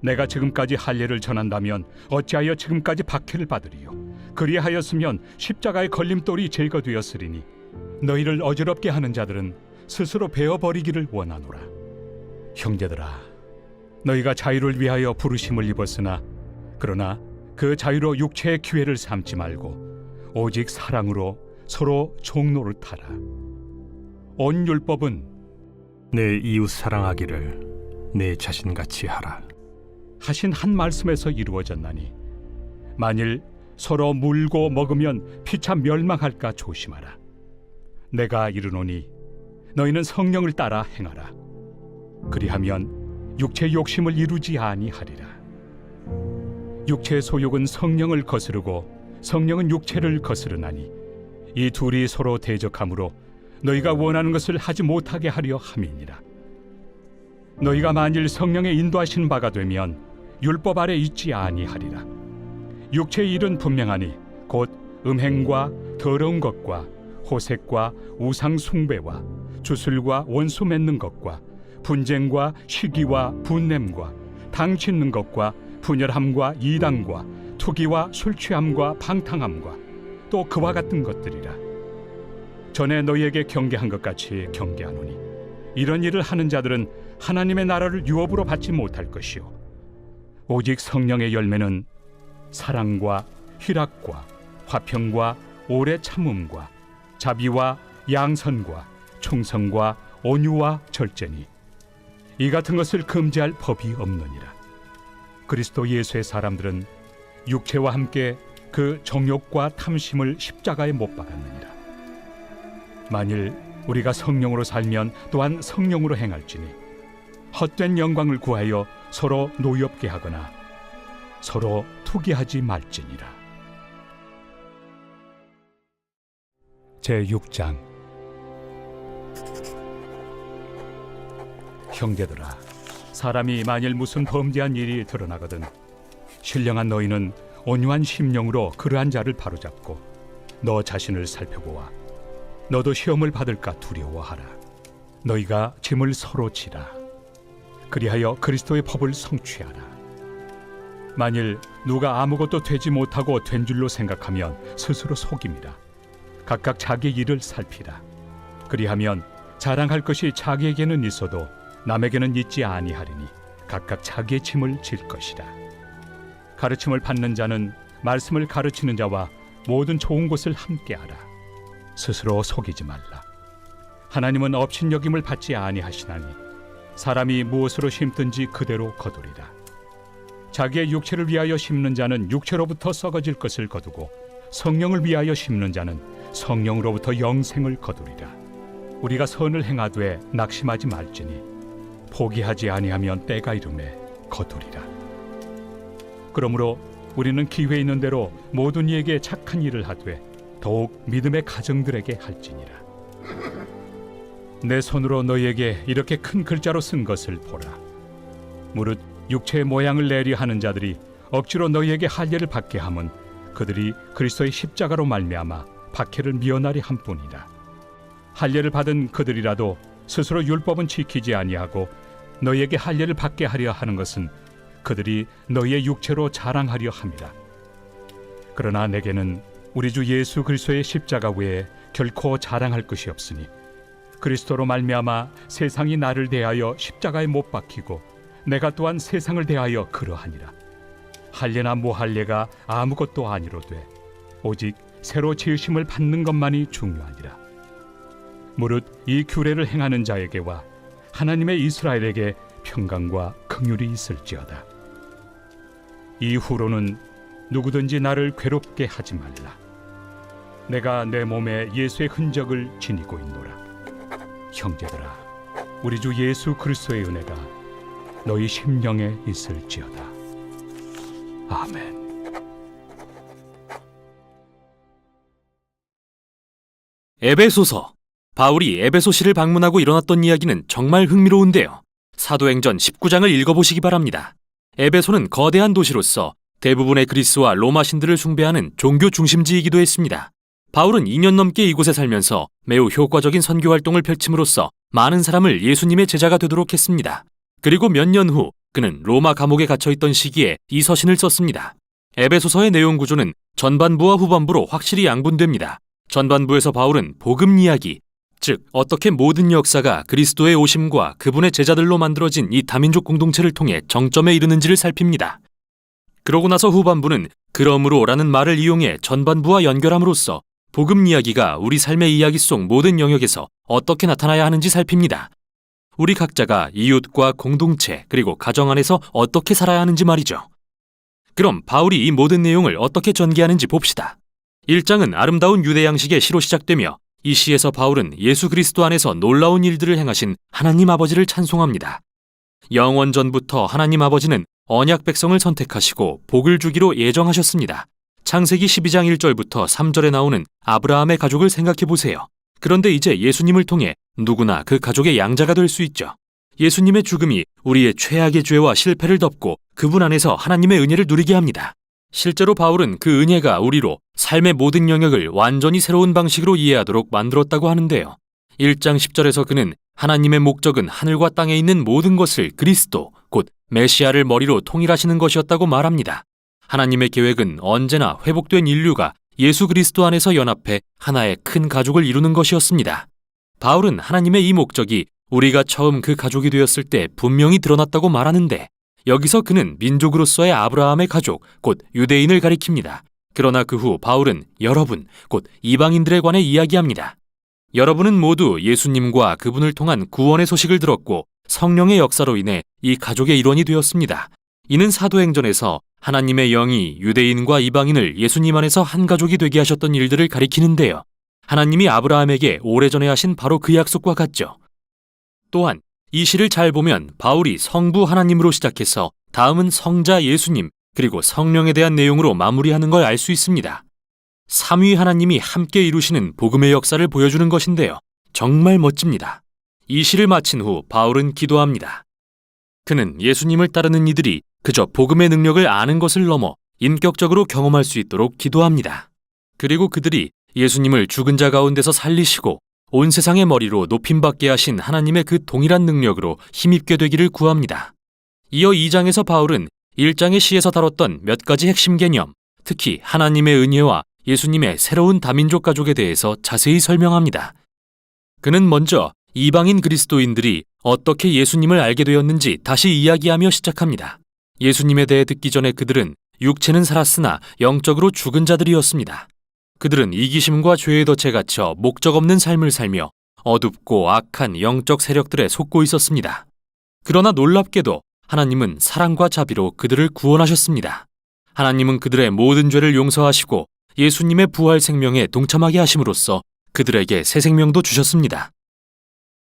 B: 내가 지금까지 할례를 전한다면 어찌하여 지금까지 박해를 받으리요? 그리하였으면 십자가의 걸림돌이 제거되었으리니 너희를 어지럽게 하는 자들은 스스로 베어버리기를 원하노라. 형제들아, 너희가 자유를 위하여 부르심을 입었으나 그러나 그 자유로 육체의 기회를 삼지 말고 오직 사랑으로 서로 종노를 타라. 온 율법은
C: 내 이웃 사랑하기를 내 자신같이 하라
B: 하신 한 말씀에서 이루어졌나니 만일 서로 물고 먹으면 피차 멸망할까 조심하라. 내가 이르노니 너희는 성령을 따라 행하라. 그리하면 육체의 욕심을 이루지 아니하리라. 육체의 소욕은 성령을 거스르고 성령은 육체를 거스르나니 이 둘이 서로 대적하므로 너희가 원하는 것을 하지 못하게 하려 함이니라. 너희가 만일 성령의 인도하신 바가 되면 율법 아래 있지 아니하리라. 육체의 일은 분명하니 곧 음행과 더러운 것과 호색과 우상 숭배와 주술과 원수 맺는 것과 분쟁과 시기와 분냄과 당 짓는 것과 분열함과 이당과 투기와 술취함과 방탕함과 또 그와 같은 것들이라. 전에 너희에게 경계한 것 같이 경계하노니 이런 일을 하는 자들은 하나님의 나라를 유업으로 받지 못할 것이요 오직 성령의 열매는 사랑과 희락과 화평과 오래 참음과 자비와 양선과 충성과 온유와 절제니 이 같은 것을 금지할 법이 없느니라. 그리스도 예수의 사람들은 육체와 함께 그 정욕과 탐심을 십자가에 못 박았느니라. 만일 우리가 성령으로 살면 또한 성령으로 행할지니 헛된 영광을 구하여 서로 노엽게 하거나 서로 투기하지 말지니라. 제6장. 형제들아, 사람이 만일 무슨 범죄한 일이 드러나거든 신령한 너희는 온유한 심령으로 그러한 자를 바로잡고 너 자신을 살펴보아 너도 시험을 받을까 두려워하라. 너희가 짐을 서로 지라. 그리하여 그리스도의 법을 성취하라. 만일 누가 아무것도 되지 못하고 된 줄로 생각하면 스스로 속임이라. 각각 자기 일을 살피라. 그리하면 자랑할 것이 자기에게는 있어도 남에게는 있지 아니하리니 각각 자기의 짐을 질 것이라. 가르침을 받는 자는 말씀을 가르치는 자와 모든 좋은 것을 함께하라. 스스로 속이지 말라. 하나님은 업신여김을 받지 아니하시나니 사람이 무엇으로 심든지 그대로 거두리라. 자기의 육체를 위하여 심는 자는 육체로부터 썩어질 것을 거두고 성령을 위하여 심는 자는 성령으로부터 영생을 거두리라. 우리가 선을 행하되 낙심하지 말지니 포기하지 아니하면 때가 이르매 거두리라. 그러므로 우리는 기회 있는 대로 모든 이에게 착한 일을 하되 더욱 믿음의 가정들에게 할지니라. 내 손으로 너희에게 이렇게 큰 글자로 쓴 것을 보라. 무릇 육체의 모양을 내려 하는 자들이 억지로 너희에게 할례를 받게 함은 그들이 그리스도의 십자가로 말미암아 박해를 미연하리 함뿐이라. 할례를 받은 그들이라도 스스로 율법은 지키지 아니하고 너희에게 할례를 받게 하려 하는 것은 그들이 너희의 육체로 자랑하려 함이라. 그러나 내게는 우리 주 예수 그리스도의 십자가 외에 결코 자랑할 것이 없으니 그리스도로 말미암아 세상이 나를 대하여 십자가에 못 박히고 내가 또한 세상을 대하여 그러하니라. 할례나 무할례가 아무것도 아니로되 오직 새로 지으심을 받는 것만이 중요하니라. 무릇 이 규례를 행하는 자에게와 하나님의 이스라엘에게 평강과 긍휼이 있을지어다. 이후로는 누구든지 나를 괴롭게 하지 말라. 내가 내 몸에 예수의 흔적을 지니고 있노라. 형제들아, 우리 주 예수 그리스도의 은혜가 너희 심령에 있을지어다. 아멘.
A: 에베소서. 바울이 에베소시를 방문하고 일어났던 이야기는 정말 흥미로운데요. 사도행전 19장을 읽어보시기 바랍니다. 에베소는 거대한 도시로서 대부분의 그리스와 로마 신들을 숭배하는 종교 중심지이기도 했습니다. 바울은 2년 넘게 이곳에 살면서 매우 효과적인 선교 활동을 펼침으로써 많은 사람을 예수님의 제자가 되도록 했습니다. 그리고 몇 년 후 그는 로마 감옥에 갇혀있던 시기에 이 서신을 썼습니다. 에베소서의 내용 구조는 전반부와 후반부로 확실히 양분됩니다. 전반부에서 바울은 복음 이야기, 즉 어떻게 모든 역사가 그리스도의 오심과 그분의 제자들로 만들어진 이 다민족 공동체를 통해 정점에 이르는지를 살핍니다. 그러고 나서 후반부는 그러므로라는 말을 이용해 전반부와 연결함으로써 복음 이야기가 우리 삶의 이야기 속 모든 영역에서 어떻게 나타나야 하는지 살핍니다. 우리 각자가 이웃과 공동체 그리고 가정 안에서 어떻게 살아야 하는지 말이죠. 그럼 바울이 이 모든 내용을 어떻게 전개하는지 봅시다. 1장은 아름다운 유대 양식의 시로 시작되며 이 시에서 바울은 예수 그리스도 안에서 놀라운 일들을 행하신 하나님 아버지를 찬송합니다. 영원 전부터 하나님 아버지는 언약 백성을 선택하시고 복을 주기로 예정하셨습니다. 창세기 12장 1절부터 3절에 나오는 아브라함의 가족을 생각해 보세요. 그런데 이제 예수님을 통해 누구나 그 가족의 양자가 될 수 있죠. 예수님의 죽음이 우리의 최악의 죄와 실패를 덮고 그분 안에서 하나님의 은혜를 누리게 합니다. 실제로 바울은 그 은혜가 우리로 삶의 모든 영역을 완전히 새로운 방식으로 이해하도록 만들었다고 하는데요. 1장 10절에서 그는 하나님의 목적은 하늘과 땅에 있는 모든 것을 그리스도, 곧 메시아를 머리로 통일하시는 것이었다고 말합니다. 하나님의 계획은 언제나 회복된 인류가 예수 그리스도 안에서 연합해 하나의 큰 가족을 이루는 것이었습니다. 바울은 하나님의 이 목적이 우리가 처음 그 가족이 되었을 때 분명히 드러났다고 말하는데 여기서 그는 민족으로서의 아브라함의 가족, 곧 유대인을 가리킵니다. 그러나 그 후 바울은 여러분, 곧 이방인들에 관해 이야기합니다. 여러분은 모두 예수님과 그분을 통한 구원의 소식을 들었고 성령의 역사로 인해 이 가족의 일원이 되었습니다. 이는 사도행전에서 하나님의 영이 유대인과 이방인을 예수님 안에서 한 가족이 되게 하셨던 일들을 가리키는데요. 하나님이 아브라함에게 오래전에 하신 바로 그 약속과 같죠. 또한 이 시를 잘 보면 바울이 성부 하나님으로 시작해서 다음은 성자 예수님 그리고 성령에 대한 내용으로 마무리하는 걸 알 수 있습니다. 삼위 하나님이 함께 이루시는 복음의 역사를 보여주는 것인데요. 정말 멋집니다. 이 시를 마친 후 바울은 기도합니다. 그는 예수님을 따르는 이들이 그저 복음의 능력을 아는 것을 넘어 인격적으로 경험할 수 있도록 기도합니다. 그리고 그들이 예수님을 죽은 자 가운데서 살리시고 온 세상의 머리로 높임받게 하신 하나님의 그 동일한 능력으로 힘입게 되기를 구합니다. 이어 2장에서 바울은 1장의 시에서 다뤘던 몇 가지 핵심 개념, 특히 하나님의 은혜와 예수님의 새로운 다민족 가족에 대해서 자세히 설명합니다. 그는 먼저 이방인 그리스도인들이 어떻게 예수님을 알게 되었는지 다시 이야기하며 시작합니다. 예수님에 대해 듣기 전에 그들은 육체는 살았으나 영적으로 죽은 자들이었습니다. 그들은 이기심과 죄에 덫에 갇혀 목적 없는 삶을 살며 어둡고 악한 영적 세력들에 속고 있었습니다. 그러나 놀랍게도 하나님은 사랑과 자비로 그들을 구원하셨습니다. 하나님은 그들의 모든 죄를 용서하시고 예수님의 부활 생명에 동참하게 하심으로써 그들에게 새 생명도 주셨습니다.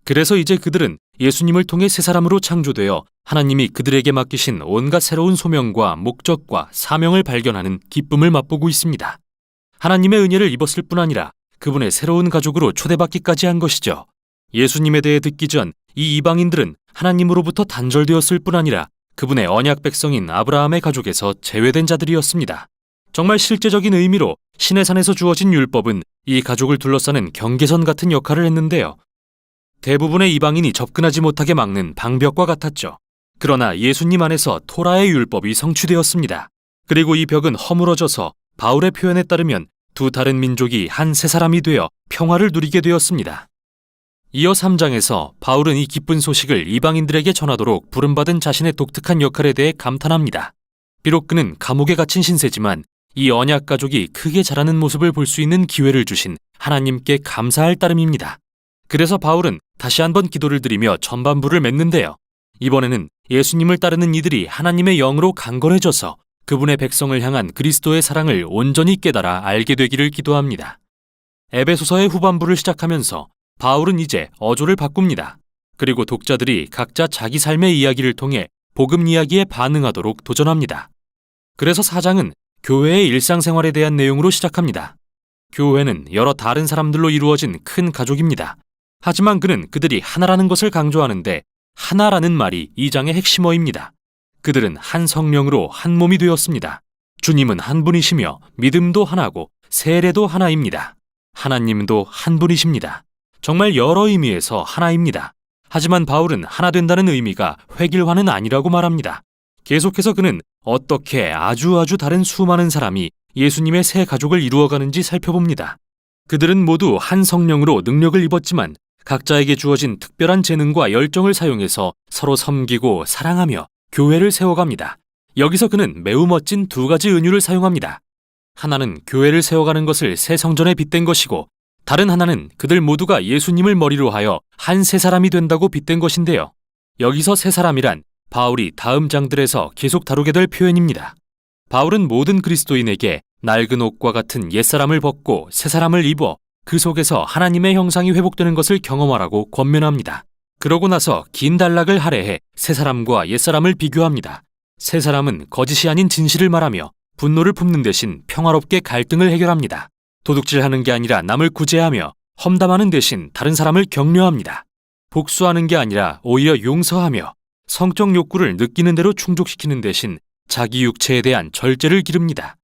A: 그래서 이제 그들은 예수님을 통해 새 사람으로 창조되어 하나님이 그들에게 맡기신 온갖 새로운 소명과 목적과 사명을 발견하는 기쁨을 맛보고 있습니다. 하나님의 은혜를 입었을 뿐 아니라 그분의 새로운 가족으로 초대받기까지 한 것이죠. 예수님에 대해 듣기 전 이 이방인들은 하나님으로부터 단절되었을 뿐 아니라 그분의 언약 백성인 아브라함의 가족에서 제외된 자들이었습니다. 정말 실제적인 의미로 신의 산에서 주어진 율법은 이 가족을 둘러싸는 경계선 같은 역할을 했는데요. 대부분의 이방인이 접근하지 못하게 막는 방벽과 같았죠. 그러나 예수님 안에서 토라의 율법이 성취되었습니다. 그리고 이 벽은 허물어져서 바울의 표현에 따르면 두 다른 민족이 한 세 사람이 되어 평화를 누리게 되었습니다. 이어 3장에서 바울은 이 기쁜 소식을 이방인들에게 전하도록 부름받은 자신의 독특한 역할에 대해 감탄합니다. 비록 그는 감옥에 갇힌 신세지만 이 언약 가족이 크게 자라는 모습을 볼 수 있는 기회를 주신 하나님께 감사할 따름입니다. 그래서 바울은 다시 한번 기도를 드리며 전반부를 맺는데요. 이번에는 예수님을 따르는 이들이 하나님의 영으로 강건해져서 그분의 백성을 향한 그리스도의 사랑을 온전히 깨달아 알게 되기를 기도합니다. 에베소서의 후반부를 시작하면서 바울은 이제 어조를 바꿉니다. 그리고 독자들이 각자 자기 삶의 이야기를 통해 복음 이야기에 반응하도록 도전합니다. 그래서 4장은 교회의 일상생활에 대한 내용으로 시작합니다. 교회는 여러 다른 사람들로 이루어진 큰 가족입니다. 하지만 그는 그들이 하나라는 것을 강조하는데 하나라는 말이 이 장의 핵심어입니다. 그들은 한 성령으로 한 몸이 되었습니다. 주님은 한 분이시며 믿음도 하나고 세례도 하나입니다. 하나님도 한 분이십니다. 정말 여러 의미에서 하나입니다. 하지만 바울은 하나 된다는 의미가 획일화는 아니라고 말합니다. 계속해서 그는 어떻게 아주 다른 수많은 사람이 예수님의 새 가족을 이루어가는지 살펴봅니다. 그들은 모두 한 성령으로 능력을 입었지만 각자에게 주어진 특별한 재능과 열정을 사용해서 서로 섬기고 사랑하며 교회를 세워갑니다. 여기서 그는 매우 멋진 두 가지 은유를 사용합니다. 하나는 교회를 세워가는 것을 새 성전에 빗댄 것이고 다른 하나는 그들 모두가 예수님을 머리로 하여 한 새 사람이 된다고 빗댄 것인데요. 여기서 새 사람이란 바울이 다음 장들에서 계속 다루게 될 표현입니다. 바울은 모든 그리스도인에게 낡은 옷과 같은 옛사람을 벗고 새 사람을 입어 그 속에서 하나님의 형상이 회복되는 것을 경험하라고 권면합니다. 그러고 나서 긴 단락을 할애해 새 사람과 옛사람을 비교합니다. 새 사람은 거짓이 아닌 진실을 말하며 분노를 품는 대신 평화롭게 갈등을 해결합니다. 도둑질하는 게 아니라 남을 구제하며 험담하는 대신 다른 사람을 격려합니다. 복수하는 게 아니라 오히려 용서하며 성적 욕구를 느끼는 대로 충족시키는 대신 자기 육체에 대한 절제를 기릅니다.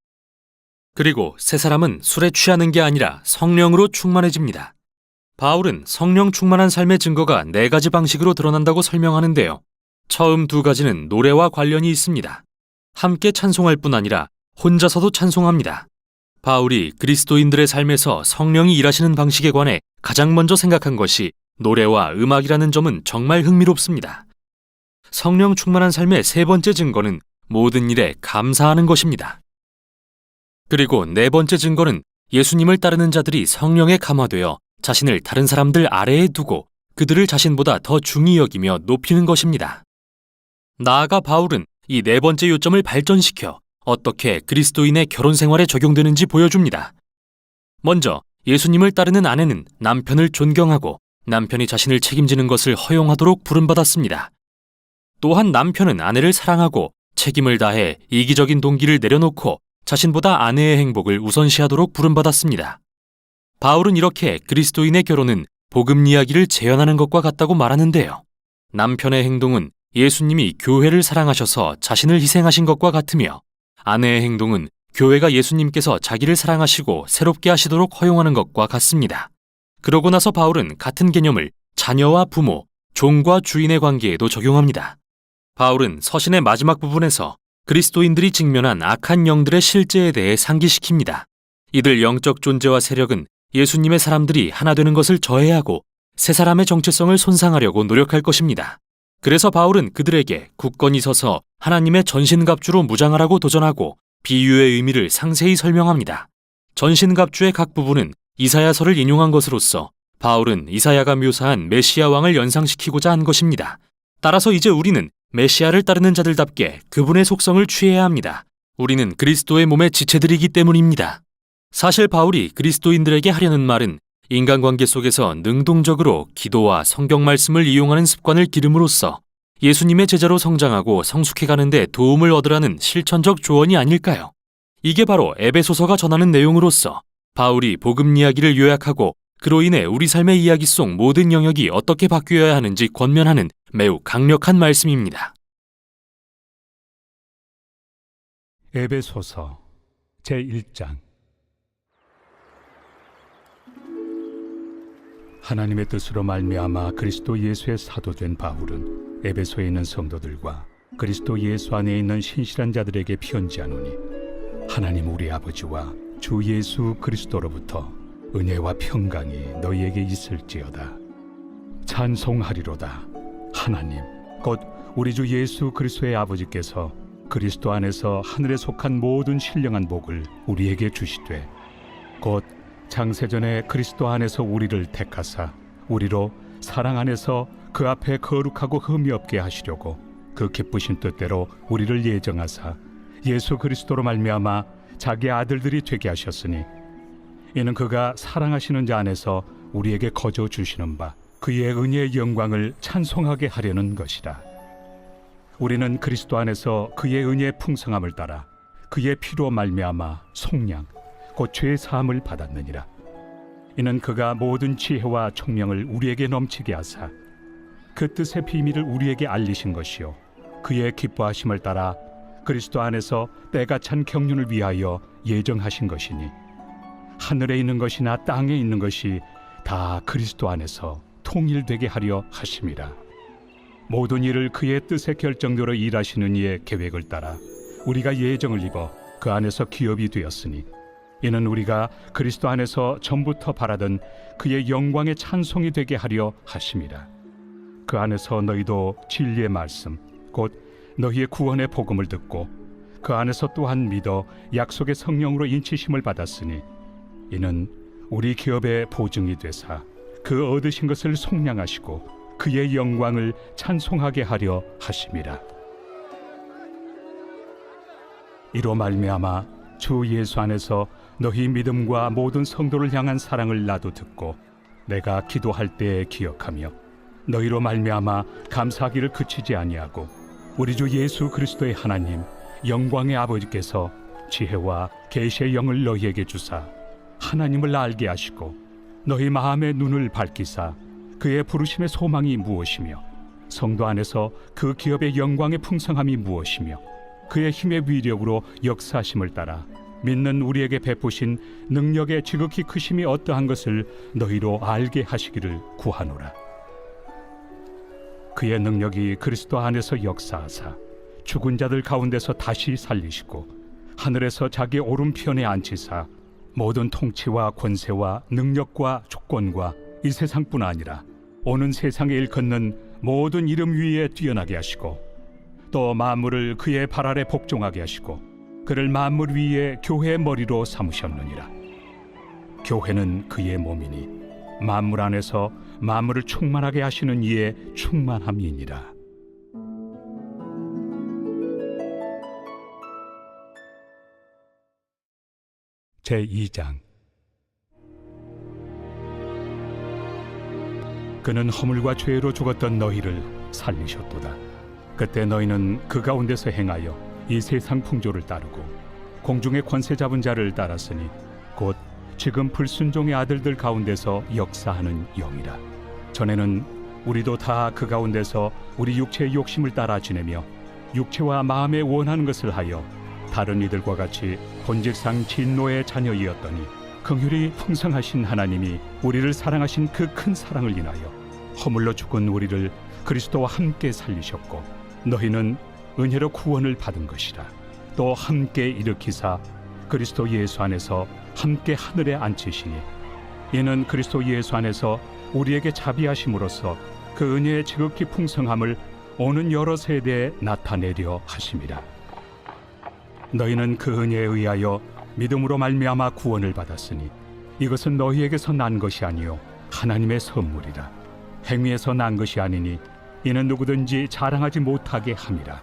A: 그리고 새 사람은 술에 취하는 게 아니라 성령으로 충만해집니다. 바울은 성령 충만한 삶의 증거가 4가지 방식으로 드러난다고 설명하는데요. 처음 2가지는 노래와 관련이 있습니다. 함께 찬송할 뿐 아니라 혼자서도 찬송합니다. 바울이 그리스도인들의 삶에서 성령이 일하시는 방식에 관해 가장 먼저 생각한 것이 노래와 음악이라는 점은 정말 흥미롭습니다. 성령 충만한 삶의 3번째 증거는 모든 일에 감사하는 것입니다. 그리고 4번째 증거는 예수님을 따르는 자들이 성령에 감화되어 자신을 다른 사람들 아래에 두고 그들을 자신보다 더 중히 여기며 높이는 것입니다. 나아가 바울은 이 4번째 요점을 발전시켜 어떻게 그리스도인의 결혼 생활에 적용되는지 보여줍니다. 먼저 예수님을 따르는 아내는 남편을 존경하고 남편이 자신을 책임지는 것을 허용하도록 부름받았습니다. 또한 남편은 아내를 사랑하고 책임을 다해 이기적인 동기를 내려놓고 자신보다 아내의 행복을 우선시하도록 부름받았습니다. 바울은 이렇게 그리스도인의 결혼은 복음 이야기를 재현하는 것과 같다고 말하는데요. 남편의 행동은 예수님이 교회를 사랑하셔서 자신을 희생하신 것과 같으며 아내의 행동은 교회가 예수님께서 자기를 사랑하시고 새롭게 하시도록 허용하는 것과 같습니다. 그러고 나서 바울은 같은 개념을 자녀와 부모, 종과 주인의 관계에도 적용합니다. 바울은 서신의 마지막 부분에서 그리스도인들이 직면한 악한 영들의 실제에 대해 상기시킵니다. 이들 영적 존재와 세력은 예수님의 사람들이 하나 되는 것을 저해하고 새 사람의 정체성을 손상하려고 노력할 것입니다. 그래서 바울은 그들에게 굳건히 서서 하나님의 전신갑주로 무장하라고 도전하고 비유의 의미를 상세히 설명합니다. 전신갑주의 각 부분은 이사야서를 인용한 것으로서 바울은 이사야가 묘사한 메시아 왕을 연상시키고자 한 것입니다. 따라서 이제 우리는 메시아를 따르는 자들답게 그분의 속성을 취해야 합니다. 우리는 그리스도의 몸의 지체들이기 때문입니다. 사실 바울이 그리스도인들에게 하려는 말은 인간관계 속에서 능동적으로 기도와 성경 말씀을 이용하는 습관을 기름으로써 예수님의 제자로 성장하고 성숙해가는 데 도움을 얻으라는 실천적 조언이 아닐까요? 이게 바로 에베소서가 전하는 내용으로서 바울이 복음 이야기를 요약하고 그로 인해 우리 삶의 이야기 속 모든 영역이 어떻게 바뀌어야 하는지 권면하는 매우 강력한 말씀입니다.
B: 에베소서 제1장. 하나님의 뜻으로 말미암아 그리스도 예수의 사도된 바울은 에베소에 있는 성도들과 그리스도 예수 안에 있는 신실한 자들에게 편지하노니 하나님 우리 아버지와 주 예수 그리스도로부터 은혜와 평강이 너희에게 있을지어다. 찬송하리로다. 하나님 곧 우리 주 예수 그리스도의 아버지께서 그리스도 안에서 하늘에 속한 모든 신령한 복을 우리에게 주시되 곧 창세전에 그리스도 안에서 우리를 택하사 우리로 사랑 안에서 그 앞에 거룩하고 흠이 없게 하시려고 그 기쁘신 뜻대로 우리를 예정하사 예수 그리스도로 말미암아 자기 아들들이 되게 하셨으니 이는 그가 사랑하시는 자 안에서 우리에게 거저 주시는 바 그의 은혜의 영광을 찬송하게 하려는 것이라. 우리는 그리스도 안에서 그의 은혜의 풍성함을 따라 그의 피로 말미암아 속량 곧 죄 사함을 받았느니라. 이는 그가 모든 지혜와 총명을 우리에게 넘치게 하사 그 뜻의 비밀을 우리에게 알리신 것이요 그의 기뻐하심을 따라 그리스도 안에서 때가 찬 경륜을 위하여 예정하신 것이니 하늘에 있는 것이나 땅에 있는 것이 다 그리스도 안에서 통일되게 하려 하심이라. 모든 일을 그의 뜻의 결정대로 일하시는 이의 계획을 따라 우리가 예정을 입어 그 안에서 기업이 되었으니 이는 우리가 그리스도 안에서 전부터 바라던 그의 영광의 찬송이 되게 하려 하심이라. 그 안에서 너희도 진리의 말씀 곧 너희의 구원의 복음을 듣고 그 안에서 또한 믿어 약속의 성령으로 인치심을 받았으니 이는 우리 기업의 보증이 되사 그 얻으신 것을 속량하시고 그의 영광을 찬송하게 하려 하심이라. 이로 말미암아 주 예수 안에서 너희 믿음과 모든 성도를 향한 사랑을 나도 듣고 내가 기도할 때에 기억하며 너희로 말미암아 감사하기를 그치지 아니하고 우리 주 예수 그리스도의 하나님 영광의 아버지께서 지혜와 계시의 영을 너희에게 주사 하나님을 알게 하시고 너희 마음의 눈을 밝히사 그의 부르심의 소망이 무엇이며 성도 안에서 그 기업의 영광의 풍성함이 무엇이며 그의 힘의 위력으로 역사하심을 따라 믿는 우리에게 베푸신 능력의 지극히 크심이 어떠한 것을 너희로 알게 하시기를 구하노라. 그의 능력이 그리스도 안에서 역사하사 죽은 자들 가운데서 다시 살리시고 하늘에서 자기 오른편에 앉히사 모든 통치와 권세와 능력과 주권과 이 세상뿐 아니라 오는 세상에 일컫는 모든 이름 위에 뛰어나게 하시고 또 만물을 그의 발 아래 복종하게 하시고 그를 만물 위에 교회의 머리로 삼으셨느니라. 교회는 그의 몸이니 만물 안에서 만물을 충만하게 하시는 이의 충만함이니라. 제2장. 그는 허물과 죄로 죽었던 너희를 살리셨도다. 그때 너희는 그 가운데서 행하여 이 세상 풍조를 따르고 공중의 권세 잡은 자를 따랐으니 곧 지금 불순종의 아들들 가운데서 역사하는 영이라. 전에는 우리도 다 그 가운데서 우리 육체의 욕심을 따라 지내며 육체와 마음에 원하는 것을 하여 다른 이들과 같이 본질상 진노의 자녀이었더니 긍휼이 풍성하신 하나님이 우리를 사랑하신 그 큰 사랑을 인하여 허물로 죽은 우리를 그리스도와 함께 살리셨고 너희는 은혜로 구원을 받은 것이라. 또 함께 일으키사 그리스도 예수 안에서 함께 하늘에 앉히시니 이는 그리스도 예수 안에서 우리에게 자비하심으로써 그 은혜의 지극히 풍성함을 오는 여러 세대에 나타내려 하심이라. 너희는 그 은혜에 의하여 믿음으로 말미암아 구원을 받았으니 이것은 너희에게서 난 것이 아니요 하나님의 선물이라. 행위에서 난 것이 아니니 이는 누구든지 자랑하지 못하게 함이라.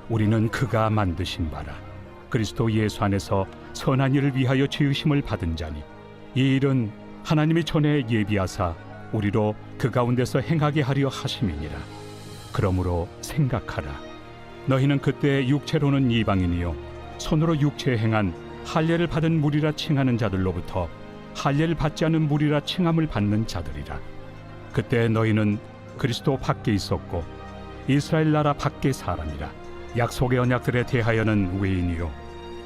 B: 우리는 그가 만드신 바라 그리스도 예수 안에서 선한 일을 위하여 지으심을 받은 자니 이 일은 하나님이 전에 예비하사 우리로 그 가운데서 행하게 하려 하심이니라. 그러므로 생각하라. 너희는 그때 육체로는 이방인이요 손으로 육체에 행한 할례를 받은 무리라 칭하는 자들로부터 할례를 받지 않은 무리라 칭함을 받는 자들이라. 그때 너희는 그리스도 밖에 있었고 이스라엘 나라 밖에 사람이라. 약속의 언약들에 대하여는 외인이요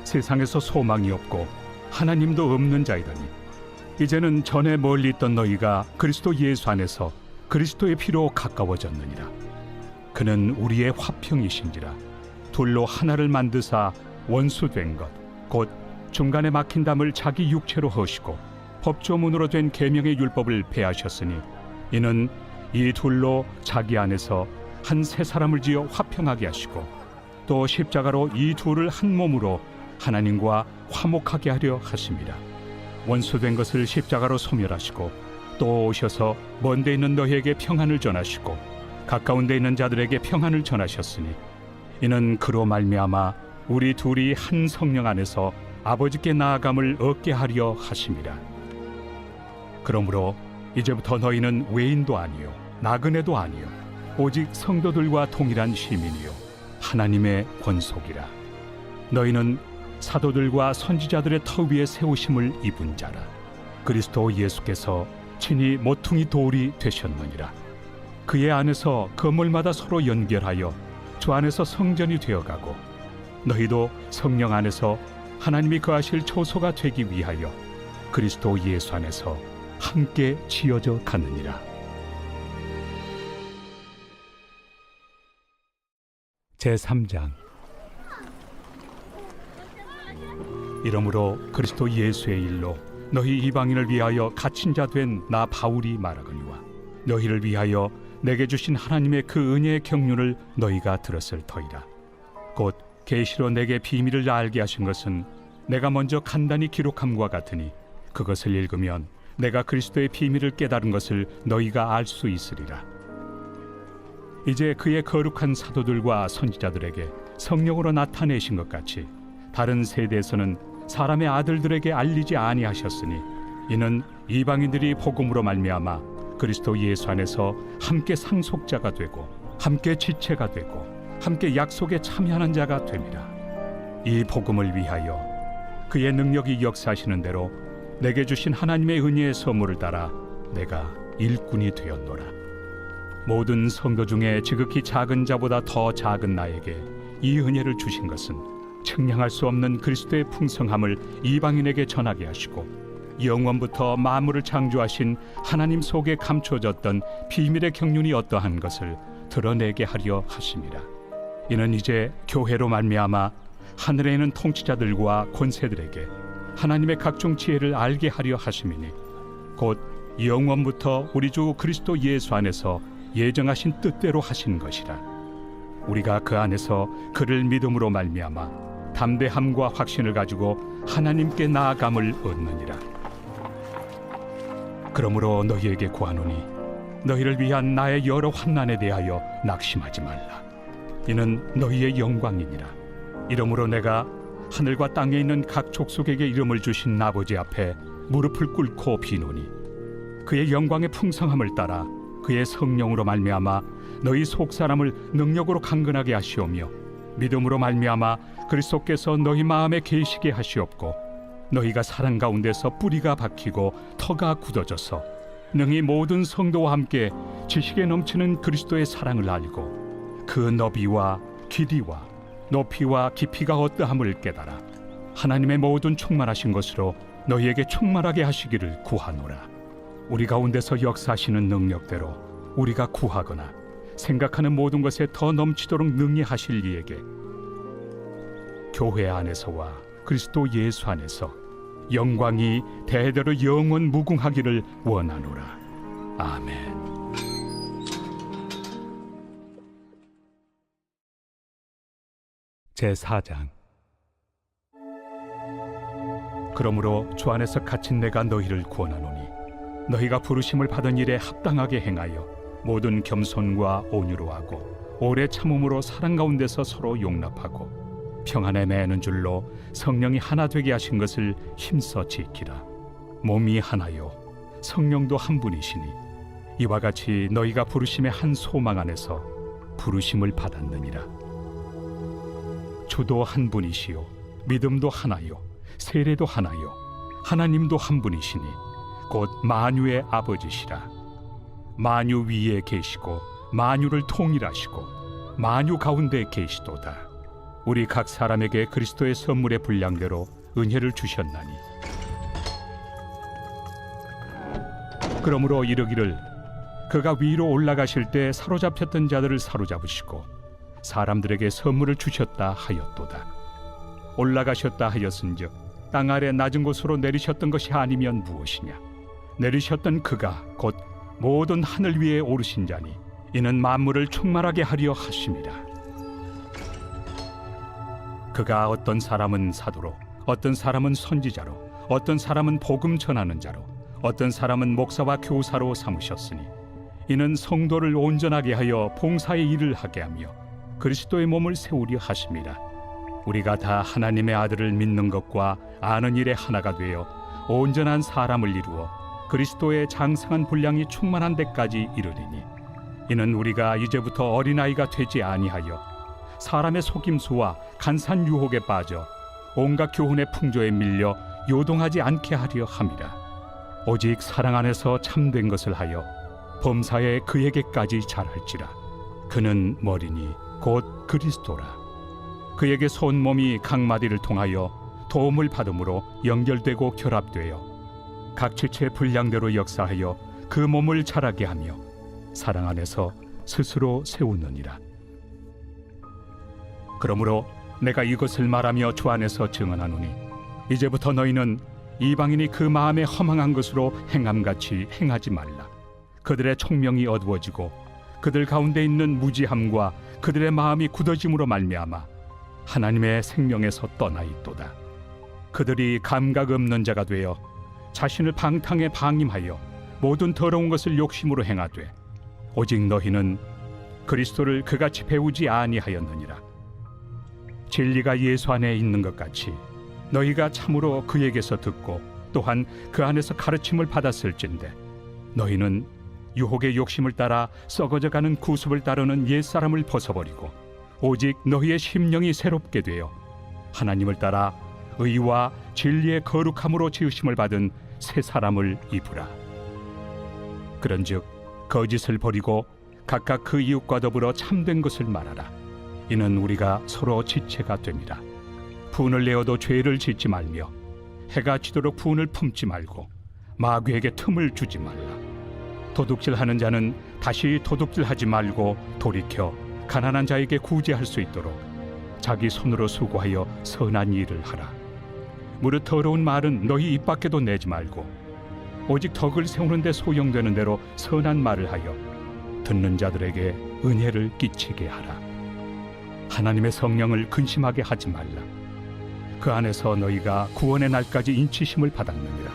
B: 세상에서 소망이 없고 하나님도 없는 자이더니 이제는 전에 멀리 있던 너희가 그리스도 예수 안에서 그리스도의 피로 가까워졌느니라. 그는 우리의 화평이신지라. 둘로 하나를 만드사 원수된 것 곧 중간에 막힌 담을 자기 육체로 허시고 법조문으로 된 계명의 율법을 폐하셨으니 이는 이 둘로 자기 안에서 한 새 사람을 지어 화평하게 하시고 또 십자가로 이 둘을 한 몸으로 하나님과 화목하게 하려 하심이라. 원수된 것을 십자가로 소멸하시고 또 오셔서 먼데 있는 너희에게 평안을 전하시고 가까운 데 있는 자들에게 평안을 전하셨으니 이는 그로 말미암아 우리 둘이 한 성령 안에서 아버지께 나아감을 얻게 하려 하심이라. 그러므로 이제부터 너희는 외인도 아니요 나그네도 아니요 오직 성도들과 동일한 시민이요 하나님의 권속이라. 너희는 사도들과 선지자들의 터 위에 세우심을 입은 자라. 그리스도 예수께서 친히 모퉁이 돌이 되셨느니라. 그의 안에서 건물마다 서로 연결하여 주 안에서 성전이 되어가고 너희도 성령 안에서 하나님이 거하실 초소가 되기 위하여 그리스도 예수 안에서 함께 지어져 가느니라. 제3장. 이러므로 그리스도 예수의 일로 너희 이방인을 위하여 갇힌 자 된 나 바울이 말하거니와 너희를 위하여 내게 주신 하나님의 그 은혜의 경륜을 너희가 들었을 터이라. 곧 계시로 내게 비밀을 알게 하신 것은 내가 먼저 간단히 기록함과 같으니 그것을 읽으면 내가 그리스도의 비밀을 깨달은 것을 너희가 알 수 있으리라. 이제 그의 거룩한 사도들과 선지자들에게 성령으로 나타내신 것 같이 다른 세대에서는 사람의 아들들에게 알리지 아니하셨으니 이는 이방인들이 복음으로 말미암아 그리스도 예수 안에서 함께 상속자가 되고 함께 지체가 되고 함께 약속에 참여하는 자가 됨이라. 이 복음을 위하여 그의 능력이 역사하시는 대로 내게 주신 하나님의 은혜의 선물을 따라 내가 일꾼이 되었노라. 모든 성도 중에 지극히 작은 자보다 더 작은 나에게 이 은혜를 주신 것은 측량할 수 없는 그리스도의 풍성함을 이방인에게 전하게 하시고 영원부터 만물을 창조하신 하나님 속에 감춰졌던 비밀의 경륜이 어떠한 것을 드러내게 하려 하심이라. 이는 이제 교회로 말미암아 하늘에 있는 통치자들과 권세들에게 하나님의 각종 지혜를 알게 하려 하심이니 곧 영원부터 우리 주 그리스도 예수 안에서 예정하신 뜻대로 하신 것이라. 우리가 그 안에서 그를 믿음으로 말미암아 담대함과 확신을 가지고 하나님께 나아감을 얻느니라. 그러므로 너희에게 구하노니 너희를 위한 나의 여러 환난에 대하여 낙심하지 말라. 이는 너희의 영광이니라. 이러므로 내가 하늘과 땅에 있는 각 족속에게 이름을 주신 아버지 앞에 무릎을 꿇고 비노니 그의 영광의 풍성함을 따라 그의 성령으로 말미암아 너희 속 사람을 능력으로 강건하게 하시오며 믿음으로 말미암아 그리스도께서 너희 마음에 계시게 하시옵고 너희가 사랑 가운데서 뿌리가 박히고 터가 굳어져서 능히 모든 성도와 함께 지식에 넘치는 그리스도의 사랑을 알고 그 너비와 길이와 높이와 깊이가 어떠함을 깨달아 하나님의 모든 충만하신 것으로 너희에게 충만하게 하시기를 구하노라. 우리 가운데서 역사하시는 능력대로 우리가 구하거나 생각하는 모든 것에 더 넘치도록 능히 하실 이에게 교회 안에서와 그리스도 예수 안에서 영광이 대대로 영원 무궁하기를 원하노라. 아멘. 제4장. 그러므로 주 안에서 갇힌 내가 너희를 구원하노니 너희가 부르심을 받은 일에 합당하게 행하여 모든 겸손과 온유로 하고 오래 참음으로 사랑 가운데서 서로 용납하고 평안에 매는 줄로 성령이 하나 되게 하신 것을 힘써 지키라. 몸이 하나요 성령도 한 분이시니 이와 같이 너희가 부르심의 한 소망 안에서 부르심을 받았느니라. 주도 한 분이시요 믿음도 하나요 세례도 하나요 하나님도 한 분이시니 곧 만유의 아버지시라. 만유 위에 계시고 만유를 통일하시고 만유 가운데 계시도다. 우리 각 사람에게 그리스도의 선물의 분량대로 은혜를 주셨나니 그러므로 이르기를 그가 위로 올라가실 때 사로잡혔던 자들을 사로잡으시고 사람들에게 선물을 주셨다 하였도다. 올라가셨다 하였은즉 땅 아래 낮은 곳으로 내리셨던 것이 아니면 무엇이냐. 내리셨던 그가 곧 모든 하늘 위에 오르신 자니 이는 만물을 충만하게 하려 하심이라. 그가 어떤 사람은 사도로 어떤 사람은 선지자로 어떤 사람은 복음 전하는 자로 어떤 사람은 목사와 교사로 삼으셨으니 이는 성도를 온전하게 하여 봉사의 일을 하게 하며 그리스도의 몸을 세우려 하심이라. 우리가 다 하나님의 아들을 믿는 것과 아는 일에 하나가 되어 온전한 사람을 이루어 그리스도의 장성한 분량이 충만한 데까지 이르리니 이는 우리가 이제부터 어린아이가 되지 아니하여 사람의 속임수와 간사한 유혹에 빠져 온갖 교훈의 풍조에 밀려 요동하지 않게 하려 함이라. 오직 사랑 안에서 참된 것을 하여 범사에 그에게까지 잘할지라. 그는 머리니 곧 그리스도라. 그에게 온 몸이 각 마디를 통하여 도움을 받음으로 연결되고 결합되어 각 지체의 분량대로 역사하여 그 몸을 자라게 하며 사랑 안에서 스스로 세우느니라. 그러므로 내가 이것을 말하며 주 안에서 증언하노니 이제부터 너희는 이방인이 그 마음에 허망한 것으로 행함같이 행하지 말라. 그들의 총명이 어두워지고 그들 가운데 있는 무지함과 그들의 마음이 굳어짐으로 말미암아 하나님의 생명에서 떠나 있도다. 그들이 감각 없는 자가 되어 자신을 방탕에 방임하여 모든 더러운 것을 욕심으로 행하되 오직 너희는 그리스도를 그같이 배우지 아니하였느니라. 진리가 예수 안에 있는 것 같이 너희가 참으로 그에게서 듣고 또한 그 안에서 가르침을 받았을진데 너희는 유혹의 욕심을 따라 썩어져가는 구습을 따르는 옛사람을 벗어버리고 오직 너희의 심령이 새롭게 되어 하나님을 따라 의와 진리의 거룩함으로 지으심을 받은 새 사람을 입으라. 그런즉 거짓을 버리고 각각 그 이웃과 더불어 참된 것을 말하라. 이는 우리가 서로 지체가 됨이라. 분을 내어도 죄를 짓지 말며 해가 지도록 분을 품지 말고 마귀에게 틈을 주지 말라. 도둑질하는 자는 다시 도둑질하지 말고 돌이켜 가난한 자에게 구제할 수 있도록 자기 손으로 수고하여 선한 일을 하라. 무릇 더러운 말은 너희 입 밖에도 내지 말고 오직 덕을 세우는 데 소용되는 대로 선한 말을 하여 듣는 자들에게 은혜를 끼치게 하라. 하나님의 성령을 근심하게 하지 말라. 그 안에서 너희가 구원의 날까지 인치심을 받았느니라.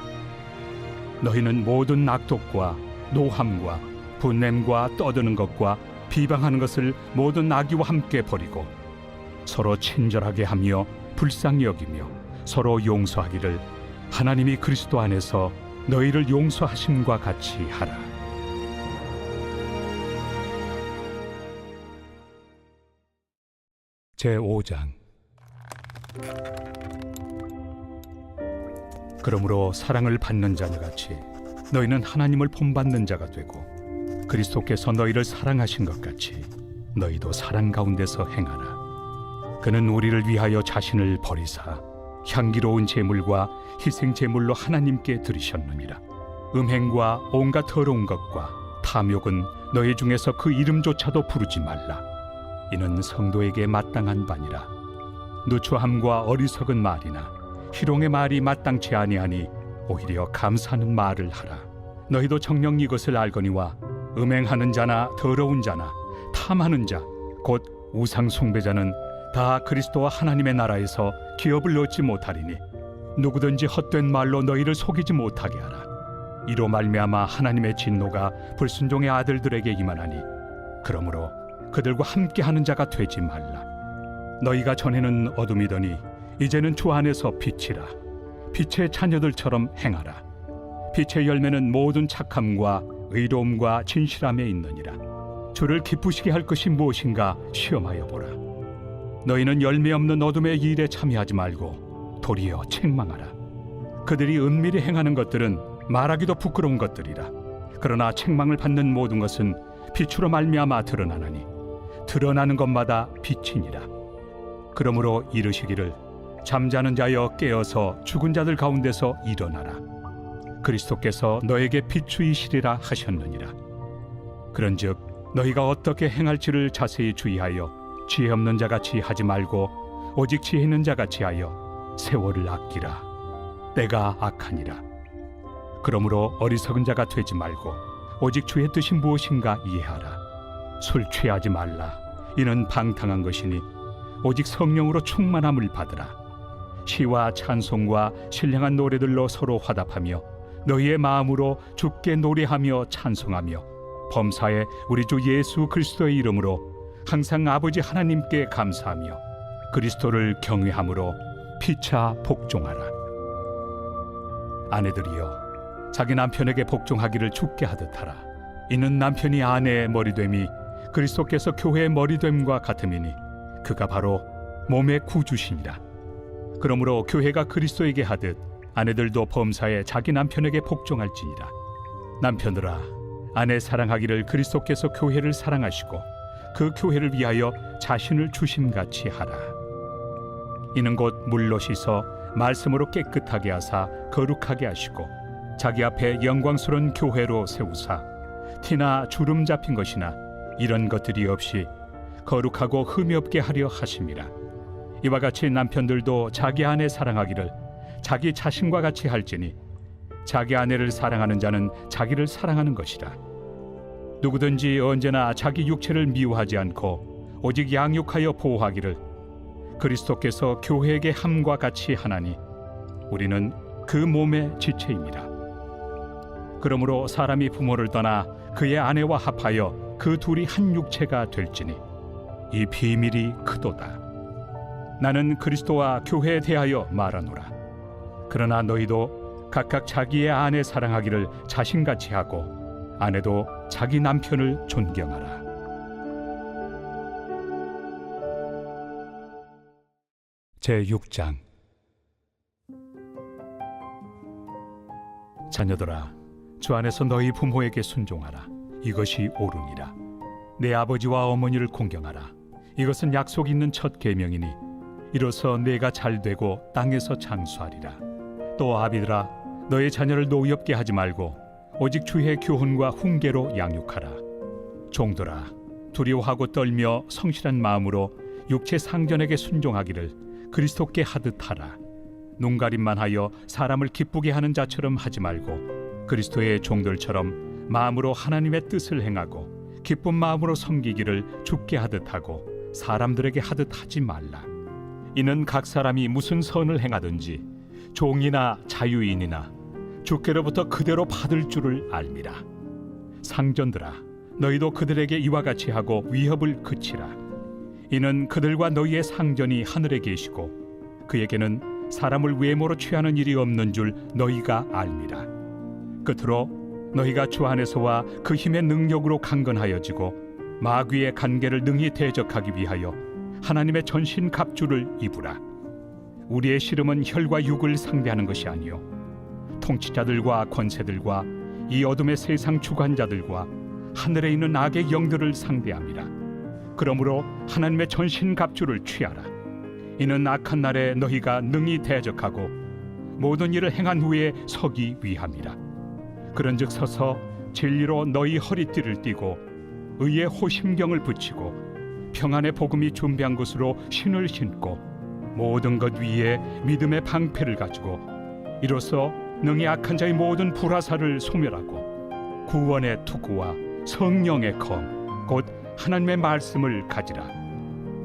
B: 너희는 모든 악독과 노함과 분냄과 떠드는 것과 비방하는 것을 모든 악의와 함께 버리고 서로 친절하게 하며 불쌍히 여기며 서로 용서하기를 하나님이 그리스도 안에서 너희를 용서하심과 같이 하라. 제5장. 그러므로 사랑을 받는 자들같이 너희는 하나님을 본받는 자가 되고 그리스도께서 너희를 사랑하신 것 같이 너희도 사랑 가운데서 행하라. 그는 우리를 위하여 자신을 버리사 향기로운 제물과 희생 제물로 하나님께 드리셨느니라. 음행과 온갖 더러운 것과 탐욕은 너희 중에서 그 이름조차도 부르지 말라. 이는 성도에게 마땅한 바니라. 누추함과 어리석은 말이나 희롱의 말이 마땅치 아니하니 오히려 감사하는 말을 하라. 너희도 정녕 이것을 알거니와 음행하는 자나 더러운 자나 탐하는 자 곧 우상 숭배자는 다 그리스도와 하나님의 나라에서 기업을 얻지 못하리니 누구든지 헛된 말로 너희를 속이지 못하게 하라. 이로 말미암아 하나님의 진노가 불순종의 아들들에게 임하나니 그러므로 그들과 함께하는 자가 되지 말라. 너희가 전에는 어둠이더니 이제는 주 안에서 빛이라. 빛의 자녀들처럼 행하라. 빛의 열매는 모든 착함과 의로움과 진실함에 있느니라. 주를 기쁘시게 할 것이 무엇인가 시험하여 보라. 너희는 열매 없는 어둠의 일에 참여하지 말고 도리어 책망하라. 그들이 은밀히 행하는 것들은 말하기도 부끄러운 것들이라. 그러나 책망을 받는 모든 것은 빛으로 말미암아 드러나나니 드러나는 것마다 빛이니라. 그러므로 이르시기를 잠자는 자여 깨어서 죽은 자들 가운데서 일어나라. 그리스도께서 너에게 비추이시리라 하셨느니라. 그런즉 너희가 어떻게 행할지를 자세히 주의하여 지혜 없는 자같이 하지 말고 오직 지혜 있는 자같이 하여 세월을 아끼라. 때가 악하니라. 그러므로 어리석은 자가 되지 말고 오직 주의 뜻이 무엇인가 이해하라. 술 취하지 말라. 이는 방탕한 것이니 오직 성령으로 충만함을 받으라. 시와 찬송과 신령한 노래들로 서로 화답하며 너희의 마음으로 주께 노래하며 찬송하며 범사에 우리 주 예수 그리스도의 이름으로 항상 아버지 하나님께 감사하며 그리스도를 경외함으로 피차 복종하라. 아내들이여 자기 남편에게 복종하기를 주께 하듯 하라. 이는 남편이 아내의 머리됨이 그리스도께서 교회의 머리됨과 같음이니 그가 바로 몸의 구주시니라. 그러므로 교회가 그리스도에게 하듯 아내들도 범사에 자기 남편에게 복종할지니라. 남편들아 아내 사랑하기를 그리스도께서 교회를 사랑하시고 그 교회를 위하여 자신을 주심같이 하라. 이는 곧 물로 씻어 말씀으로 깨끗하게 하사 거룩하게 하시고 자기 앞에 영광스러운 교회로 세우사 티나 주름 잡힌 것이나 이런 것들이 없이 거룩하고 흠이 없게 하려 하심이라. 이와 같이 남편들도 자기 아내 사랑하기를 자기 자신과 같이 할지니 자기 아내를 사랑하는 자는 자기를 사랑하는 것이라. 누구든지 언제나 자기 육체를 미워하지 않고 오직 양육하여 보호하기를 그리스도께서 교회에게 함과 같이 하나니 우리는 그 몸의 지체입니다. 그러므로 사람이 부모를 떠나 그의 아내와 합하여 그 둘이 한 육체가 될지니 이 비밀이 크도다. 나는 그리스도와 교회에 대하여 말하노라. 그러나 너희도 각각 자기의 아내 사랑하기를 자신같이 하고 아내도 자기 남편을 존경하라. 제6장. 자녀들아 주 안에서 너희 부모에게 순종하라. 이것이 옳으니라. 내 아버지와 어머니를 공경하라. 이것은 약속 있는 첫 계명이니 이로써 내가 잘되고 땅에서 장수하리라. 또 아비들아 너의 자녀를 노엽게 하지 말고 오직 주의 교훈과 훈계로 양육하라. 종들아 두려워하고 떨며 성실한 마음으로 육체 상전에게 순종하기를 그리스도께 하듯 하라. 눈가림만 하여 사람을 기쁘게 하는 자처럼 하지 말고 그리스도의 종들처럼 마음으로 하나님의 뜻을 행하고 기쁜 마음으로 섬기기를 주께 하듯 하고 사람들에게 하듯 하지 말라. 이는 각 사람이 무슨 선을 행하든지 종이나 자유인이나 주께로부터 그대로 받을 줄을 알미라. 상전들아 너희도 그들에게 이와 같이 하고 위협을 그치라. 이는 그들과 너희의 상전이 하늘에 계시고 그에게는 사람을 외모로 취하는 일이 없는 줄 너희가 알미라. 끝으로 너희가 주 안에서와 그 힘의 능력으로 강건하여지고 마귀의 간계를 능히 대적하기 위하여 하나님의 전신 갑주를 입으라. 우리의 씨름은 혈과 육을 상대하는 것이 아니요 통치자들과 권세들과 이 어둠의 세상 주관자들과 하늘에 있는 악의 영들을 상대함이라. 그러므로 하나님의 전신 갑주를 취하라. 이는 악한 날에 너희가 능히 대적하고 모든 일을 행한 후에 서기 위함이라. 그런즉 서서 진리로 너희 허리띠를 띠고 의의 호심경을 붙이고 평안의 복음이 준비한 것으로 신을 신고 모든 것 위에 믿음의 방패를 가지고 이로써 능히 악한 자의 모든 불화살을 소멸하고 구원의 투구와 성령의 검 곧 하나님의 말씀을 가지라.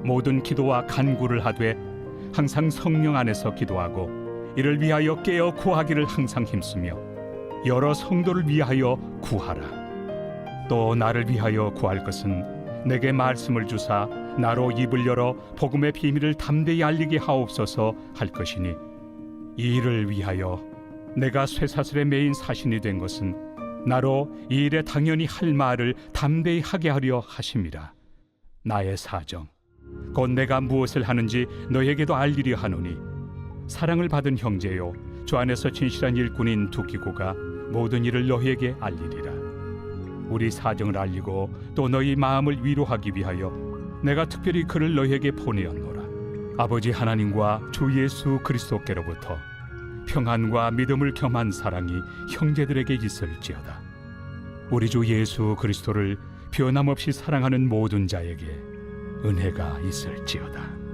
B: 모든 기도와 간구를 하되 항상 성령 안에서 기도하고 이를 위하여 깨어 구하기를 항상 힘쓰며 여러 성도를 위하여 구하라. 또 나를 위하여 구할 것은 내게 말씀을 주사 나로 입을 열어 복음의 비밀을 담대히 알리게 하옵소서 할 것이니 이 일을 위하여 내가 쇠사슬에 매인 사신이 된 것은 나로 이 일에 당연히 할 말을 담대히 하게 하려 하심이라. 나의 사정 곧 내가 무엇을 하는지 너에게도 알리려 하노니 사랑을 받은 형제요 주 안에서 진실한 일꾼인 두기고가 모든 일을 너희에게 알리리라. 우리 사정을 알리고 또 너희 마음을 위로하기 위하여 내가 특별히 그를 너희에게 보내었노라. 아버지 하나님과 주 예수 그리스도께로부터 평안과 믿음을 겸한 사랑이 형제들에게 있을지어다. 우리 주 예수 그리스도를 변함없이 사랑하는 모든 자에게 은혜가 있을지어다.